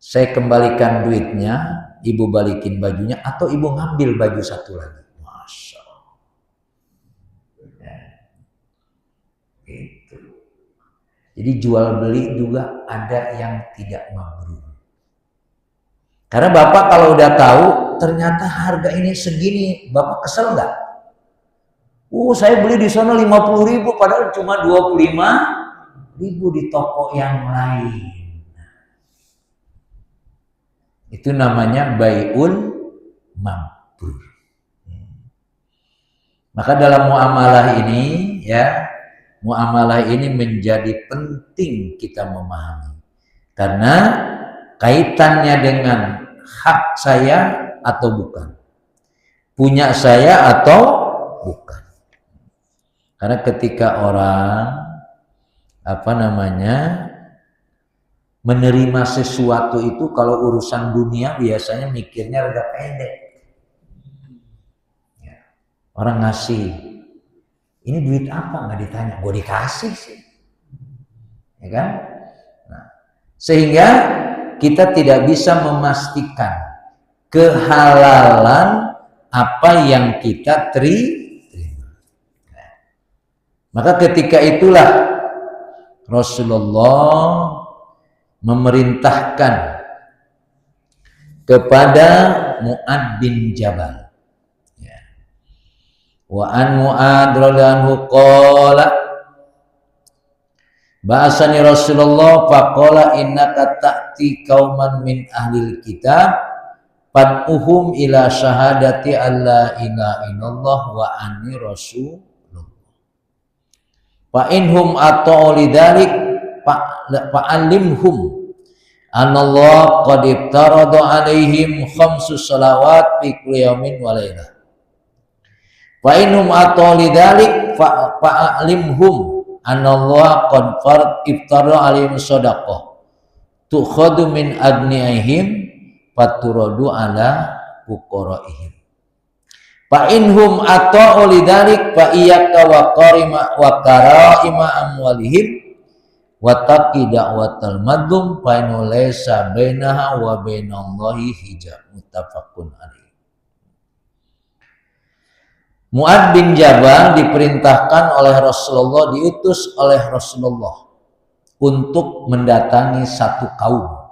saya kembalikan duitnya, ibu balikin bajunya, atau ibu ngambil baju satu lagi. Masya Allah. Ya. Gitu. Jadi jual beli juga ada yang tidak mabrur. Karena bapak kalau udah tahu ternyata harga ini segini, bapak kesel nggak? Saya beli di sana 50.000 padahal cuma 25.000 di toko yang lain. Itu namanya bai'ul mabrur. Maka dalam muamalah ini, ya, muamalah ini menjadi penting kita memahami. Karena kaitannya dengan hak saya atau bukan, punya saya atau bukan. Karena ketika orang menerima sesuatu itu, kalau urusan dunia biasanya mikirnya rada pendek. Ya. Orang ngasih, ini duit apa, nggak ditanya, gue dikasih sih, ya kan? Nah, sehingga kita tidak bisa memastikan kehalalan apa yang kita terima. Maka ketika itulah Rasulullah memerintahkan kepada Mu'ad bin Jabal, ya, Wa an Mu'adz radhiyallahu anhu qala ba'asani Rasulullah faqala innaka ta'ti qauman min ahlil kitab fad'uhum ila syahadati alla ilaha illallah wa anni rasulullah fa inhum ata'u lidzalik fa'alimhum anallah qad iftarada alaihim khamsu salawat fi kulli yaumin wa lailah fa innahum ata'u lidzalik fa'alimhum anallah qad iftarada alaihim shadaqah tukhadu min agniihim faturadu ala fuqaraihim fa inhum ata'u lidzalik fa iyyaka wa karaima amwalihim wa taqi da'watal madlum fa inna laysa bainaha wa bainallahi hijab muttafaqun alaih. Mu'adz bin Jabal diperintahkan oleh Rasulullah, diutus oleh Rasulullah untuk mendatangi satu kaum.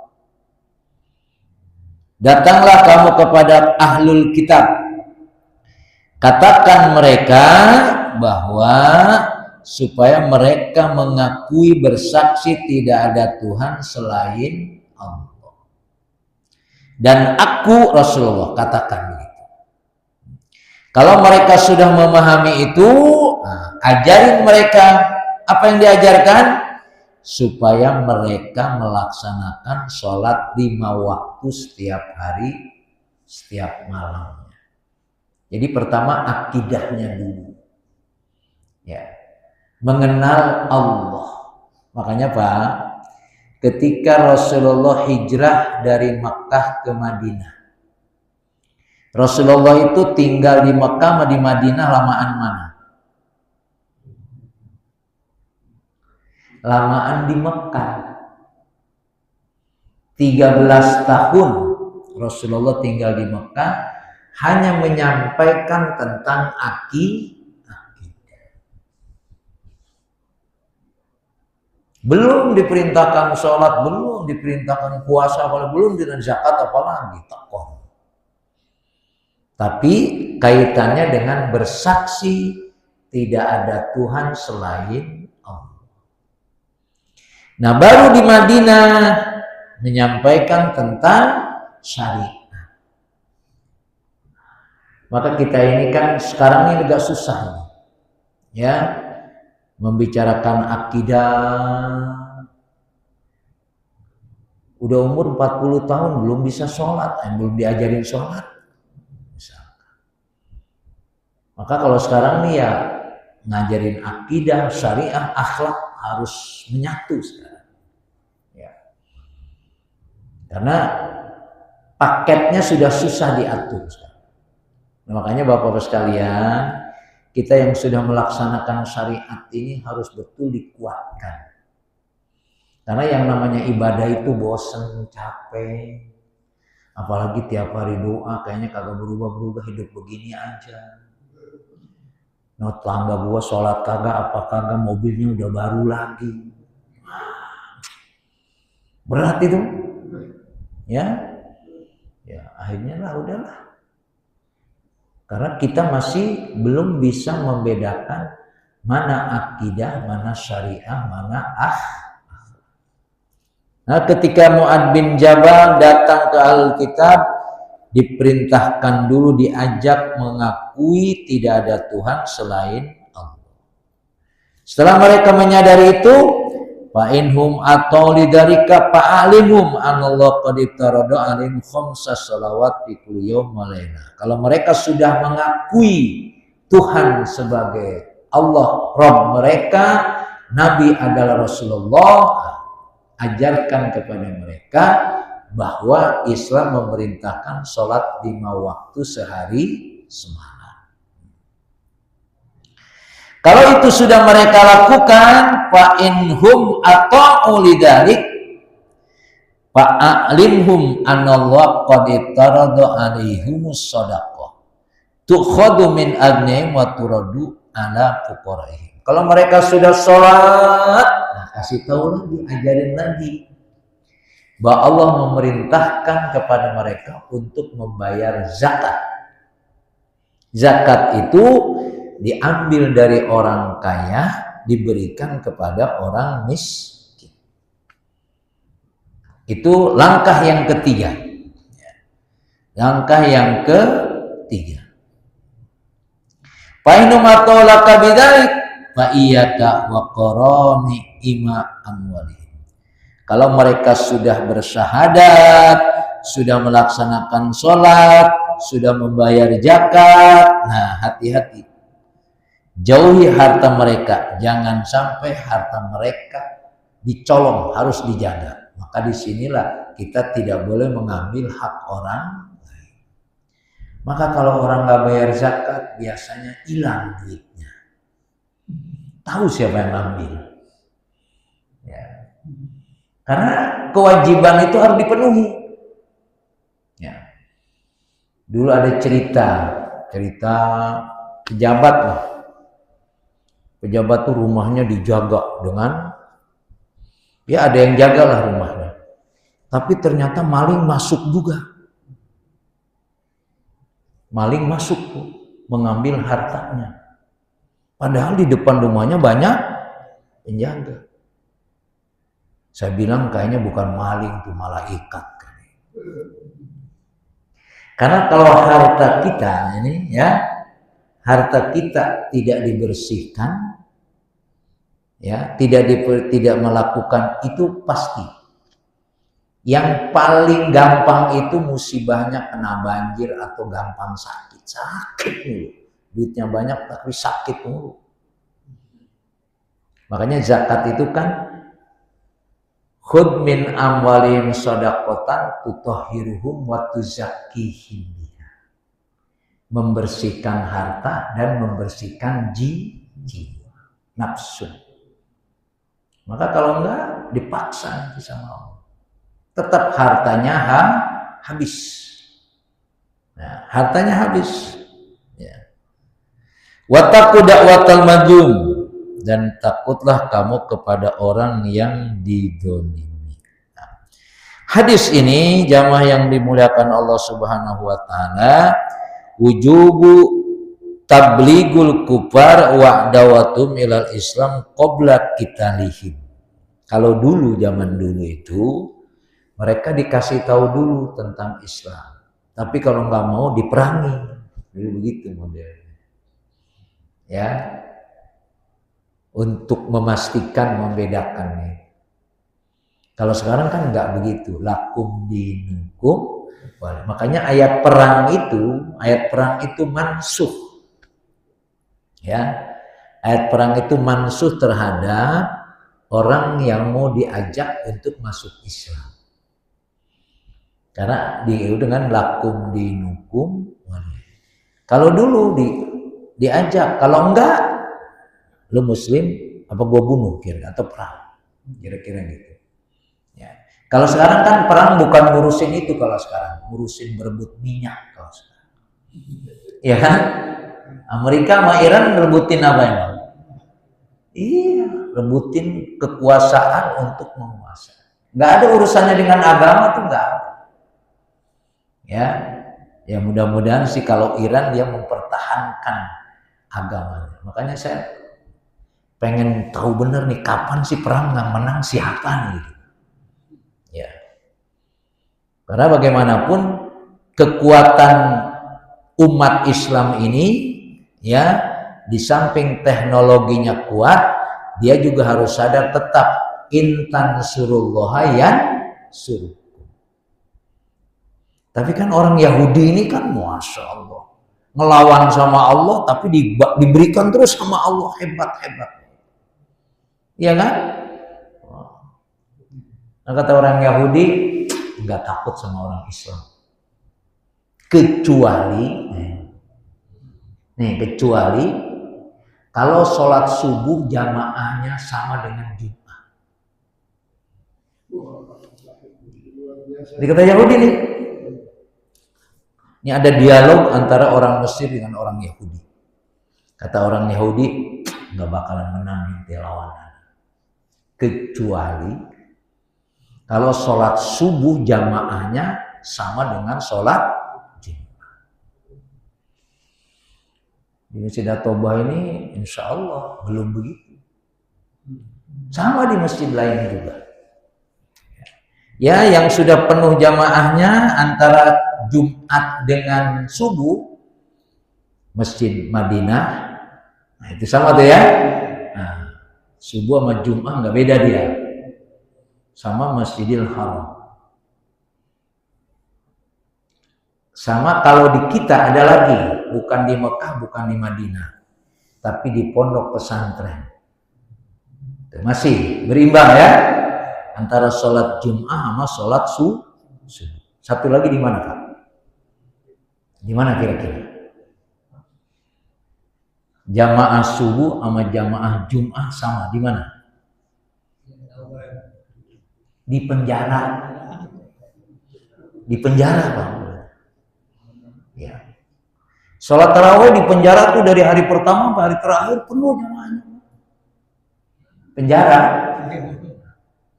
Datanglah kamu kepada ahlul kitab, katakan mereka bahwa supaya mereka mengakui bersaksi tidak ada Tuhan selain Allah. Dan aku Rasulullah katakan begitu. Kalau mereka sudah memahami itu, ajarin mereka apa yang diajarkan supaya mereka melaksanakan sholat 5 waktu setiap hari, setiap malamnya. Jadi pertama akidahnya dulu. Ya. Mengenal Allah. Makanya Pak, ketika Rasulullah hijrah dari Makkah ke Madinah, Rasulullah itu tinggal di Makkah di Madinah lamaan mana? Lamaan di Makkah. 13 tahun Rasulullah tinggal di Makkah, hanya menyampaikan tentang akidah. Belum diperintahkan sholat, belum diperintahkan puasa, belum dengan zakat apalagi takwa. Tapi kaitannya dengan bersaksi tidak ada Tuhan selain Allah. Nah, baru di Madinah menyampaikan tentang syariat. Maka kita ini kan sekarang ini agak susah, ya. Membicarakan akidah, udah umur 40 tahun belum bisa sholat, belum diajarin sholat misalkan. Maka kalau sekarang nih ya ngajarin akidah, syariah, akhlak harus menyatu sekarang ya. Karena paketnya sudah susah diatur sekarang. Nah, makanya Bapak-Bapak sekalian, kita yang sudah melaksanakan syariat ini harus betul dikuatkan. Karena yang namanya ibadah itu bosan, capek. Apalagi tiap hari doa, kayaknya kagak berubah-berubah, hidup begini aja. Nah, tetangga gua sholat kagak, apa kagak, mobilnya udah baru lagi. Berat itu. Ya, akhirnya lah udahlah. Karena kita masih belum bisa membedakan mana akidah, mana syariah, mana akhlak. Nah, ketika Mu'adz bin Jabal datang ke ahlul kitab, diperintahkan dulu, diajak mengakui tidak ada Tuhan selain Allah. Setelah mereka menyadari itu, fa inhum atau lidzalika fa'alimhum anallahu qad iftarada alaihim khamsa shalawat fi kulli yaum wa lailah. Kalau mereka sudah mengakui Tuhan sebagai Allah Rabb mereka, Nabi adalah Rasulullah, ajarkan kepada mereka bahwa Islam memerintahkan sholat 5 waktu sehari semalam. Kalau itu sudah mereka lakukan, fa inhum ata'u lidzalik fa'alimhum anallahu qad iftarada alaihimus shadaqah tukhadu min aghnihim wa turadu ala fuqaraihim. Kalau mereka sudah sholat, nah kasih tahu lagi, ajarin lagi bahwa Allah memerintahkan kepada mereka untuk membayar zakat. Zakat itu diambil dari orang kaya, diberikan kepada orang miskin. Itu langkah yang ketiga. Langkah yang ketiga. Fa inna ma tawlaka bidzalik fa iyyaka wa qarani ima amwalihim. Kalau mereka sudah bersyahadat, sudah melaksanakan sholat, sudah membayar zakat, nah hati-hati. Jauhi harta mereka, jangan sampai harta mereka dicolong, harus dijaga. Maka disinilah kita tidak boleh mengambil hak orang lain. Maka kalau orang nggak bayar zakat, biasanya hilang duitnya. Tahu siapa yang ambil. Ya. Karena kewajiban itu harus dipenuhi. Ya. Dulu ada cerita pejabat lah. Pejabat tuh rumahnya dijaga dengan, ya ada yang jagalah rumahnya. Tapi ternyata maling masuk juga. Maling masuk tuh, mengambil hartanya. Padahal di depan rumahnya banyak penjaga. Saya bilang kayaknya bukan maling tuh, malaikat. Karena kalau harta kita ini ya, harta kita tidak dibersihkan, ya, tidak melakukan itu pasti. Yang paling gampang itu musibahnya kena banjir atau gampang sakit mulu. Duitnya banyak tapi sakit mulu. Makanya zakat itu kan khudh min amwalihim shadaqatan tutahhiruhum wa tuzakkihim biha. Membersihkan harta dan membersihkan jiwa, nafsu. Maka kalau enggak dipaksa nanti sama Allah. Tetap hartanya habis. Nah, hartanya habis. Ya. Wattaqu da'watal mazlum, dan takutlah kamu kepada orang yang dizalimi. Nah, hadis ini jamaah yang dimuliakan Allah Subhanahu wa taala, wujubu tabligul kufar wa dawatum ilal Islam qabla qitalihim. Kalau dulu, zaman dulu itu mereka dikasih tahu dulu tentang Islam, tapi kalau nggak mau diperangi, dulu begitu modelnya. Ya, untuk memastikan, membedakannya. Kalau sekarang kan nggak begitu, lakum dinukum. Makanya ayat perang itu mansuh. Ya, ayat perang itu mansuh terhadap orang yang mau diajak untuk masuk Islam. Karena dengan lakum dinukum. Kalau dulu diajak, kalau enggak, lu muslim apa gua bunuh kira atau perang, kira-kira gitu. Ya. Kalau sekarang kan perang bukan ngurusin itu, kalau sekarang ngurusin berebut minyak kalau sekarang. Ya kan? Amerika sama Iran rebutin apa ya? Iya, rebutin kekuasaan untuk menguasai. Nggak ada urusannya dengan agama tuh nggak ada. Ya mudah-mudahan sih kalau Iran dia mempertahankan agamanya. Makanya saya pengen tahu bener nih kapan sih perang yang menang siapa nih gitu. Ya. Karena bagaimanapun kekuatan umat Islam ini ya, di samping teknologinya kuat, dia juga harus sadar tetap intan surullaha yan suruh. Tapi kan orang Yahudi ini kan Masya Allah ngelawan sama Allah, tapi diberikan terus sama Allah, hebat-hebat. Iya kan? Nah, kata orang Yahudi nggak takut sama orang Islam, kecuali kalau sholat subuh jamaahnya sama dengan Jumat. Ini kata Yahudi nih. Ini ada dialog antara orang Mesir dengan orang Yahudi. Kata orang Yahudi, nggak bakalan menang di lawanan. Kecuali kalau sholat subuh jamaahnya sama dengan sholat Jumat. Di Masjid At-Taubah ini insya Allah belum begitu. Sama di masjid lain juga. Ya, yang sudah penuh jamaahnya antara Jumat dengan subuh, Masjid Madinah, nah itu sama tuh ya. Nah, subuh sama Jumat nggak beda dia, sama Masjidil Haram. Sama kalau di kita ada lagi, bukan di Mekah, bukan di Madinah, tapi di pondok pesantren. Masih berimbang ya, antara sholat Jum'ah sama sholat subuh. Satu lagi di mana Pak? Di mana kira-kira? Jamaah subuh sama jamaah Jum'ah sama di mana? Di penjara. Di penjara Pak. Ya. Sholat tarawih di penjara tuh dari hari pertama sampai hari terakhir penuh jamaahnya. Penjara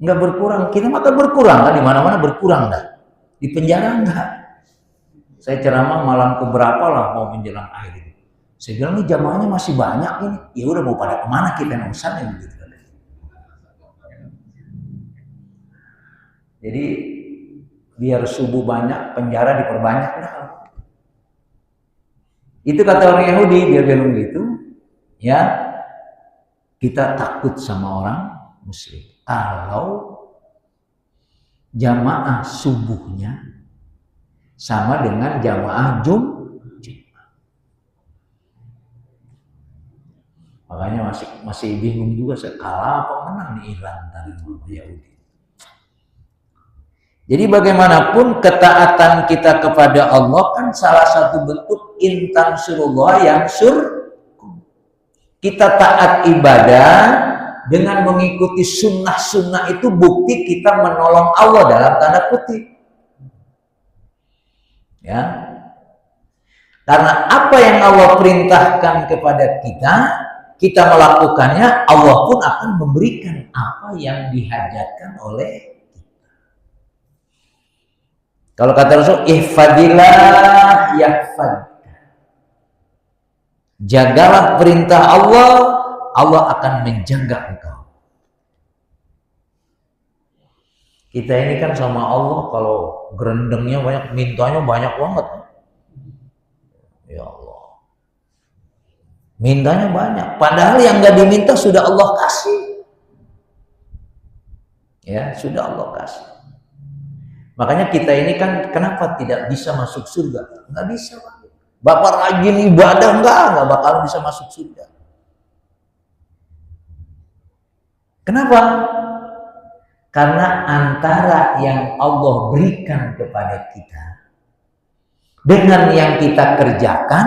nggak berkurang, kita maka berkurang kan, di mana-mana berkurang dah. Di penjara enggak. Saya ceramah malam keberapa lah mau menjelang akhir itu. Saya bilang ini jamaahnya masih banyak ini. Ya udah mau pada kemana kita urusannya gitu. Jadi biar subuh banyak, penjara diperbanyak lah. Itu kata orang Yahudi, dia bilang gitu. Ya, kita takut sama orang Muslim. Kalau jamaah subuhnya sama dengan jamaah Jumat. Makanya masih bingung juga saya kalah apa menang di Iran tadi Yahudi. Jadi bagaimanapun ketaatan kita kepada Allah kan salah satu bentuk intan surullah yang kita taat ibadah dengan mengikuti sunnah-sunnah itu bukti kita menolong Allah dalam tanda kutip. Ya. Karena apa yang Allah perintahkan kepada kita melakukannya, Allah pun akan memberikan apa yang dihajatkan oleh kita. Kalau kata Rasul, ihfadillah yahfad. Jagalah perintah Allah, Allah akan menjaga engkau. Kita ini kan sama Allah kalau gerendengnya banyak, mintanya banyak banget. Ya Allah. Mintanya banyak, padahal yang nggak diminta sudah Allah kasih. Ya, sudah Allah kasih. Makanya kita ini kan kenapa tidak bisa masuk surga? Nggak bisa, Pak. Bapak rajin ibadah enggak bakal bisa masuk surga. Kenapa? Karena antara yang Allah berikan kepada kita dengan yang kita kerjakan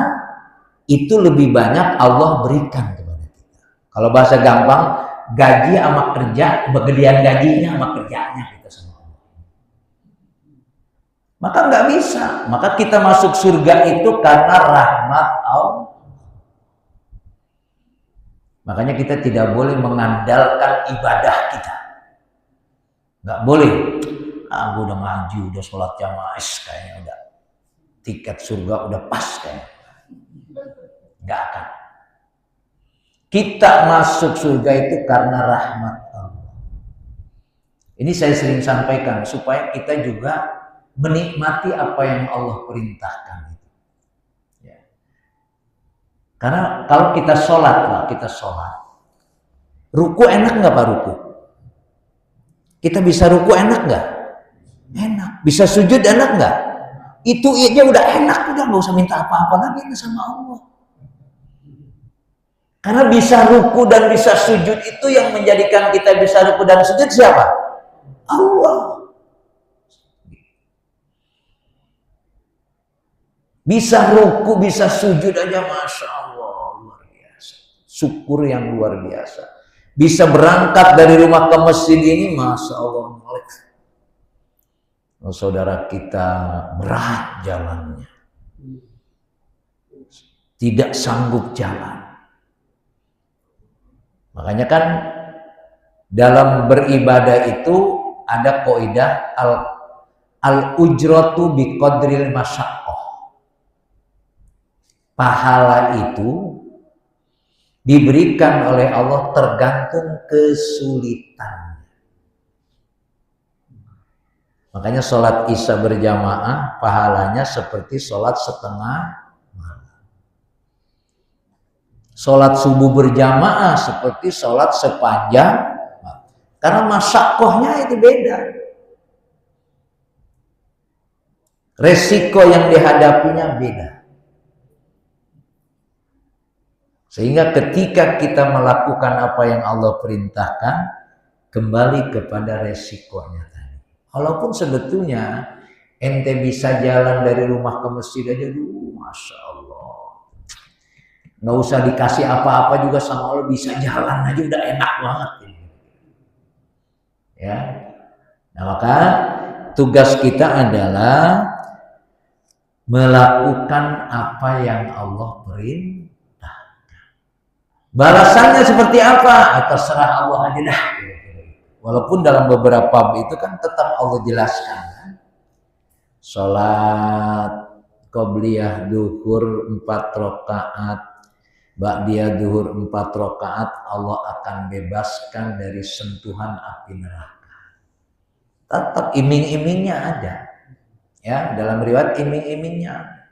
itu lebih banyak Allah berikan kepada kita. Kalau bahasa gampang, gaji sama kerja, bagian gajinya sama kerjanya kita sama. Maka nggak bisa. Maka kita masuk surga itu karena rahmat Allah. Makanya kita tidak boleh mengandalkan ibadah kita. Nggak boleh. Gue udah ngaji, udah sholat jamaah, kayaknya udah tiket surga udah pas kayaknya. Nggak akan. Kita masuk surga itu karena rahmat Allah. Ini saya sering sampaikan supaya kita juga menikmati apa yang Allah perintahkan. Ya. Karena kalau kita sholat, ruku enak nggak Pak ruku? Kita bisa ruku enak nggak? Enak. Bisa sujud enak nggak? Itu aja udah enak, udah nggak usah minta apa-apa lagi sama Allah. Karena bisa ruku dan bisa sujud itu yang menjadikan kita bisa ruku dan sujud siapa? Allah. Bisa ruku, bisa sujud aja, Masya Allah, luar biasa. Syukur yang luar biasa. Bisa berangkat dari rumah ke masjid ini, Masya Allah. Saudara kita berat jalannya. Tidak sanggup jalan. Makanya kan dalam beribadah itu ada kaidah al-ujratu biqadril masyaqqah. Pahala itu diberikan oleh Allah tergantung kesulitan. Makanya sholat isya berjamaah pahalanya seperti sholat setengah malam. Sholat subuh berjamaah seperti sholat sepanjang malam. Karena masyakohnya itu beda. Resiko yang dihadapinya beda. Sehingga ketika kita melakukan apa yang Allah perintahkan, kembali kepada resikonya tadi. Walaupun sebetulnya ente bisa jalan dari rumah ke masjid aja dulu, Masya Allah. Nggak usah dikasih apa-apa juga sama Allah, bisa jalan aja udah enak banget. Ya. Nah maka tugas kita adalah melakukan apa yang Allah perintahkan. Balasannya seperti apa? Terserah Allah aja dah. Walaupun dalam beberapa bab itu kan tetap Allah jelaskan. Sholat qobliyah duhur 4 rakaat, ba'diyah duhur 4 rakaat, Allah akan bebaskan dari sentuhan api neraka. Tetap iming-imingnya ada. Ya, dalam riwayat iming-imingnya ada.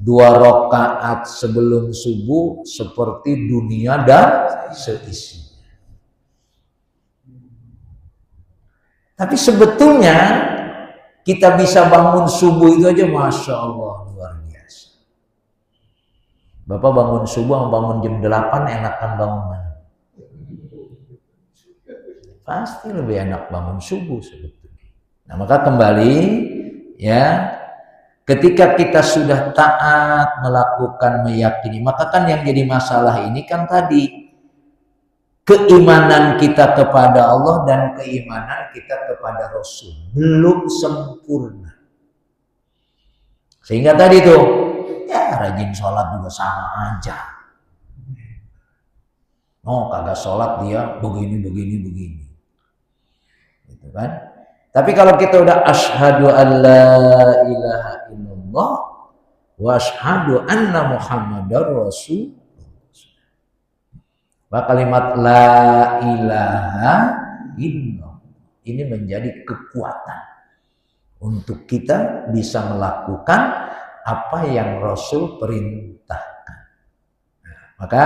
2 rakaat sebelum subuh seperti dunia dan seisinya. Tapi sebetulnya kita bisa bangun subuh itu aja Masya Allah luar biasa. Bapak bangun subuh bangun jam 8 enakan bangun mana? Pasti lebih enak bangun subuh sebetulnya. Nah maka kembali ya, ketika kita sudah taat, melakukan, meyakini, maka kan yang jadi masalah ini kan tadi keimanan kita kepada Allah dan keimanan kita kepada Rasul belum sempurna. Sehingga tadi tuh, ya rajin sholat juga sama aja. Oh kagak sholat dia begini. Gitu kan? Tapi kalau kita udah asyhadu an la ilaha illallah wa asyhadu anna muhammadar rasul, maka kalimat la ilaha illallah ini menjadi kekuatan untuk kita bisa melakukan apa yang Rasul perintahkan. Maka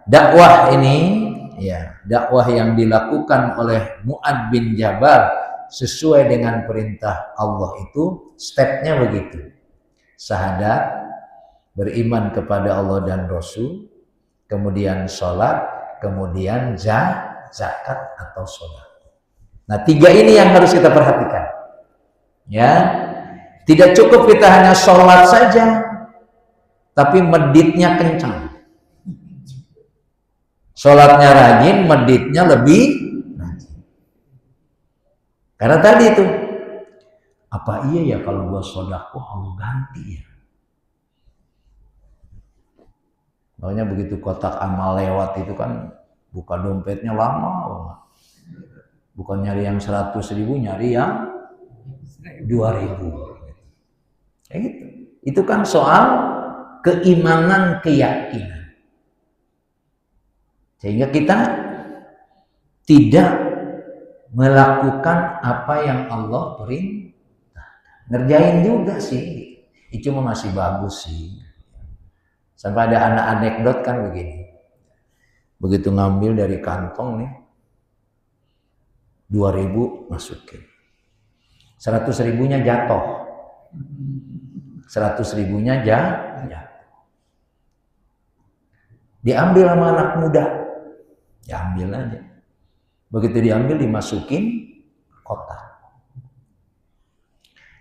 dakwah ini ya, dakwah yang dilakukan oleh Mu'adz bin Jabal sesuai dengan perintah Allah itu stepnya begitu. Syahadat, beriman kepada Allah dan Rasul, kemudian sholat, kemudian zakat atau sedekah. Nah 3 ini yang harus kita perhatikan. Ya, tidak cukup kita hanya sholat saja, tapi meditnya kencang. Sholatnya rajin, meditnya lebih. Karena tadi itu, apa iya ya kalau gua sedekah Allah ganti ya? Makanya begitu kotak amal lewat itu kan buka dompetnya lama banget. Bukan nyari yang 100.000, nyari yang 2.000. Kayak gitu. Itu kan soal keimanan, keyakinan. Sehingga kita tidak melakukan apa yang Allah perintahkan. Ngerjain juga sih, itu cuma masih bagus sih. Sampai ada anak anekdot kan begini. Begitu ngambil dari kantong nih, 2.000 masukin. 100.000-nya jatuh. 100.000-nya jatuh. Diambil sama anak muda. Diambil aja. Begitu diambil dimasukin kotak.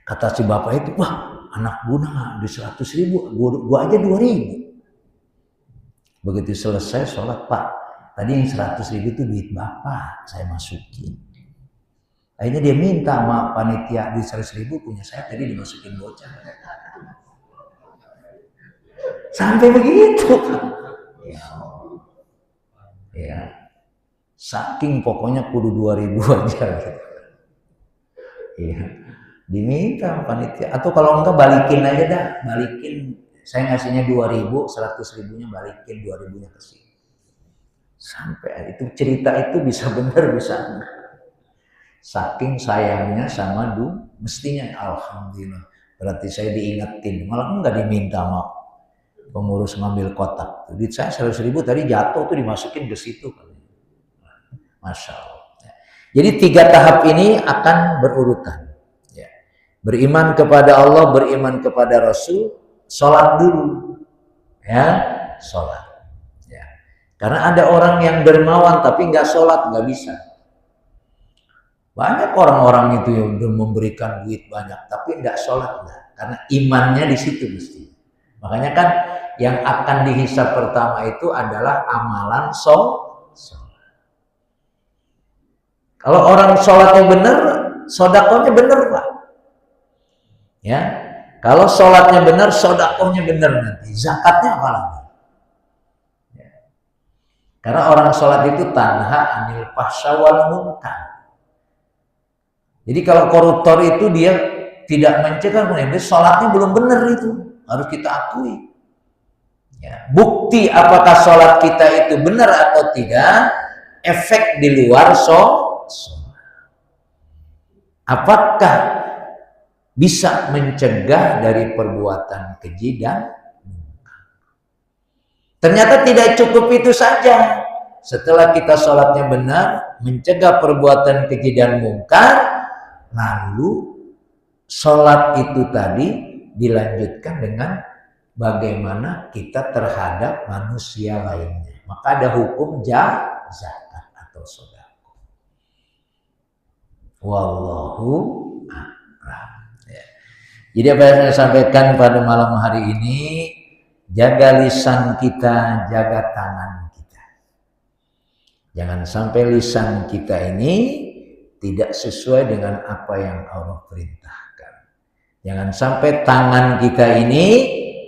Kata si bapak itu, wah anak guna di 100.000, gua aja 2.000. Begitu selesai sholat, Pak, tadi yang 100.000 itu duit bapak, saya masukin. Akhirnya dia minta sama panitia, duit 100.000 punya saya tadi dimasukin bocah. Sampai begitu. Ya. Saking pokoknya kudu 2.000 aja gitu. Iya. Diminta panitia, atau kalau enggak balikin aja dah, balikin. Saya ngasihnya 2.000, 100.000-nya balikin, 2.000-nya ke sini. Sampai itu cerita itu bisa benar bisa enggak. Saking sayangnya sama mestinya alhamdulillah. Berarti saya diingetin, malah enggak diminta sama pengurus ngambil kotak. Duit saya 100.000 tadi jatuh tuh dimasukin ke situ. Masya Allah. Jadi 3 tahap ini akan berurutan. Ya. Beriman kepada Allah, beriman kepada Rasul, sholat dulu. Ya, sholat. Ya. Karena ada orang yang dermawan tapi nggak sholat, nggak bisa. Banyak orang-orang itu yang memberikan duit banyak tapi nggak sholat, enggak. Karena imannya di situ mesti. Makanya kan yang akan dihisab pertama itu adalah amalan sholat. Kalau orang sholatnya benar, sodakohnya benar Pak. Ya, kalau sholatnya benar, sodakohnya benar nanti. Zakatnya apa lagi? Ya. Karena orang sholat itu tanha anil fahsya wal munkar. Jadi kalau koruptor itu dia tidak mencegah, sholatnya belum benar itu, harus kita akui. Ya. Bukti apakah sholat kita itu benar atau tidak, efek di luar sholat. Apakah bisa mencegah dari perbuatan keji dan munkar? Ternyata tidak cukup itu saja. Setelah kita sholatnya benar, mencegah perbuatan keji dan munkar, lalu sholat itu tadi dilanjutkan dengan bagaimana kita terhadap manusia lainnya. Maka ada hukum zakat atau sedekah. Wallahu a'lam. Ya. Jadi apa yang saya sampaikan pada malam hari ini, jaga lisan kita, jaga tangan kita. Jangan sampai lisan kita ini tidak sesuai dengan apa yang Allah perintahkan. Jangan sampai tangan kita ini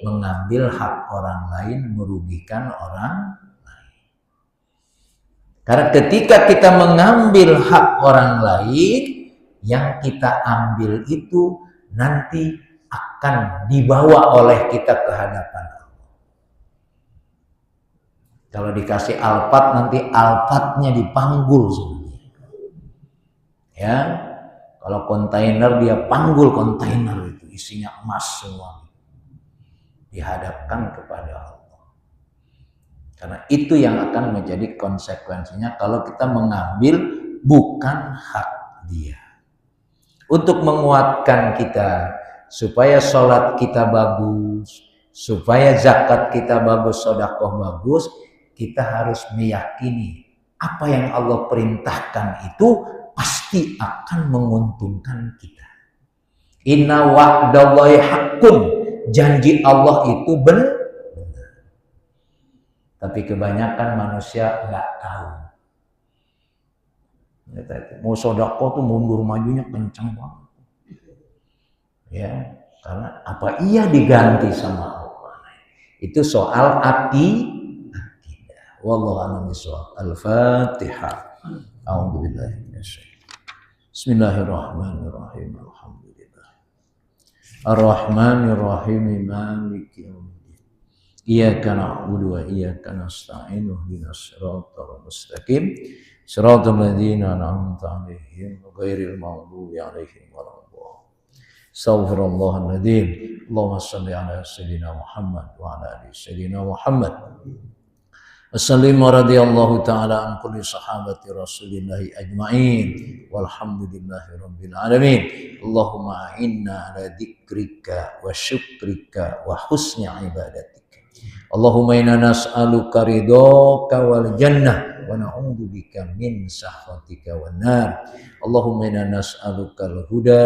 mengambil hak orang lain, merugikan orang lain. Karena ketika kita mengambil hak orang lain, yang kita ambil itu nanti akan dibawa oleh kita ke hadapan Allah. Kalau dikasih alpat, nanti alpatnya dipanggul sebenarnya. Ya, kalau kontainer dia panggul kontainer itu isinya emas semua, dihadapkan kepada Allah. Karena itu yang akan menjadi konsekuensinya kalau kita mengambil bukan hak dia. Untuk menguatkan kita supaya sholat kita bagus, supaya zakat kita bagus, sedekah bagus, kita harus meyakini apa yang Allah perintahkan itu pasti akan menguntungkan kita. Inna wa'dallahi haqqun, janji Allah itu benar. Tapi kebanyakan manusia nggak tahu. Mau sedekah tuh mundur majunya kencang banget. Ya, karena apa iya diganti sama Allah. Itu soal akidah. Wallahu a'lam bishawab. Al-Fatihah. A'udzubillahi minasyaitonir. Bismillahirrahmanirrahim. Alhamdulillah. Ar-Rahmanir-Rahim. Maliki yaumiddin. Iyyaka na'budu wa iyyaka nasta'in ihdinas siratal mustaqim siratal ladzina an'amta 'alaihim ghairil maghdubi 'alaihim waladdallin. Astaghfirullahal ladzim. Allahumma shalli 'ala sayyidina Muhammad wa 'ala ali sayyidina Muhammad. Wassallim radhiyallahu ta'ala an kulli sahabati Rasulillah ajma'in walhamdulillahi rabbil alamin. Allahumma inna ala dzikrika wa syukrika wa husni ibadatik. Allahumma inna nas'aluka ridhaka wal jannah wa na'udzubika min sakhatika wan nar. Allahumma inna nas'aluka al-huda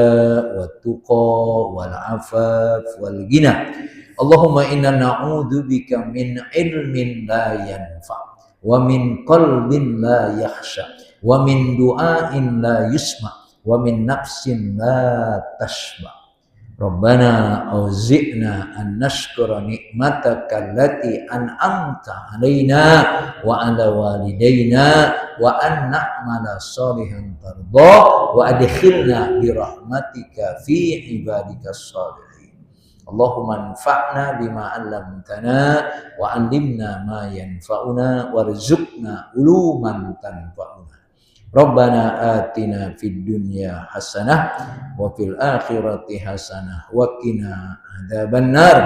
wat tuqa wal afaf wal ghina. Allahumma inna na'udzubika min ilmin la yanfa wa min qalbin la yakhsha wa min du'ain la yusma wa min nafsin la tashba. Rabbana auzi'na an nashkura ni'mataka allati an'amta 'alaina wa 'ala walidayna wa an na'mala shalihan tardha wa adkhilna bi rahmatika fi ibadikas shalihin. Allahumma anfa'na bima 'allamtana wa 'allimna ma yanfa'una warzuqna uluman tanfa'una. Rabbana atina fid dunya hasanah wa fil akhirati hasanah wa qina adzabannar.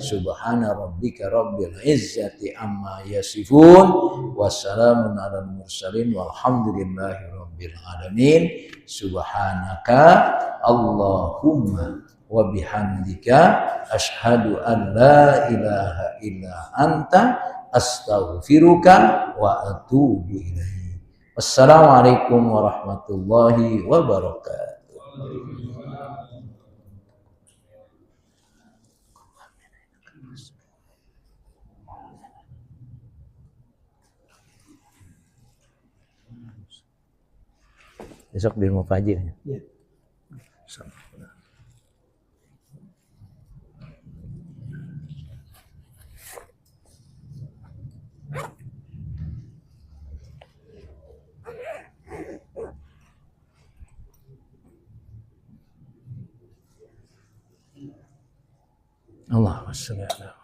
Subhana rabbika rabbil izzati amma yasifun wa salamun alal mursalin walhamdulillahi rabbil alamin. Subhanaka Allahumma wa bihamdika asyhadu an la ilaha illa anta astaghfiruka wa atubu ilaik. Wassalamualaikum warahmatullahi wabarakatuh. Besok di rumah Fajir ya? Iya. Allahumma shalli ala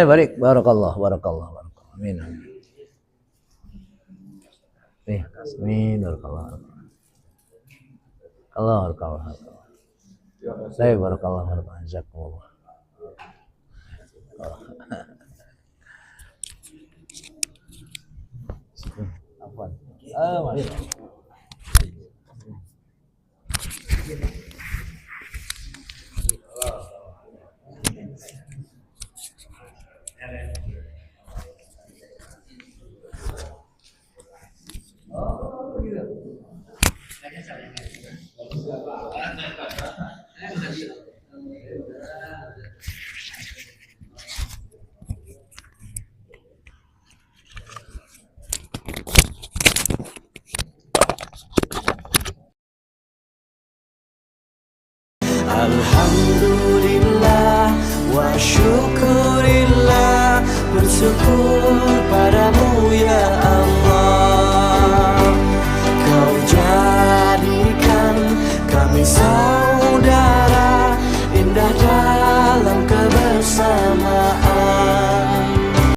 barik, barakallah. Amin. Amin, barakallah. Barakallah. Saya barakallah. Jazakumullah. Afwan. Mari. Alhamdulillah wa syukurillah bersyukur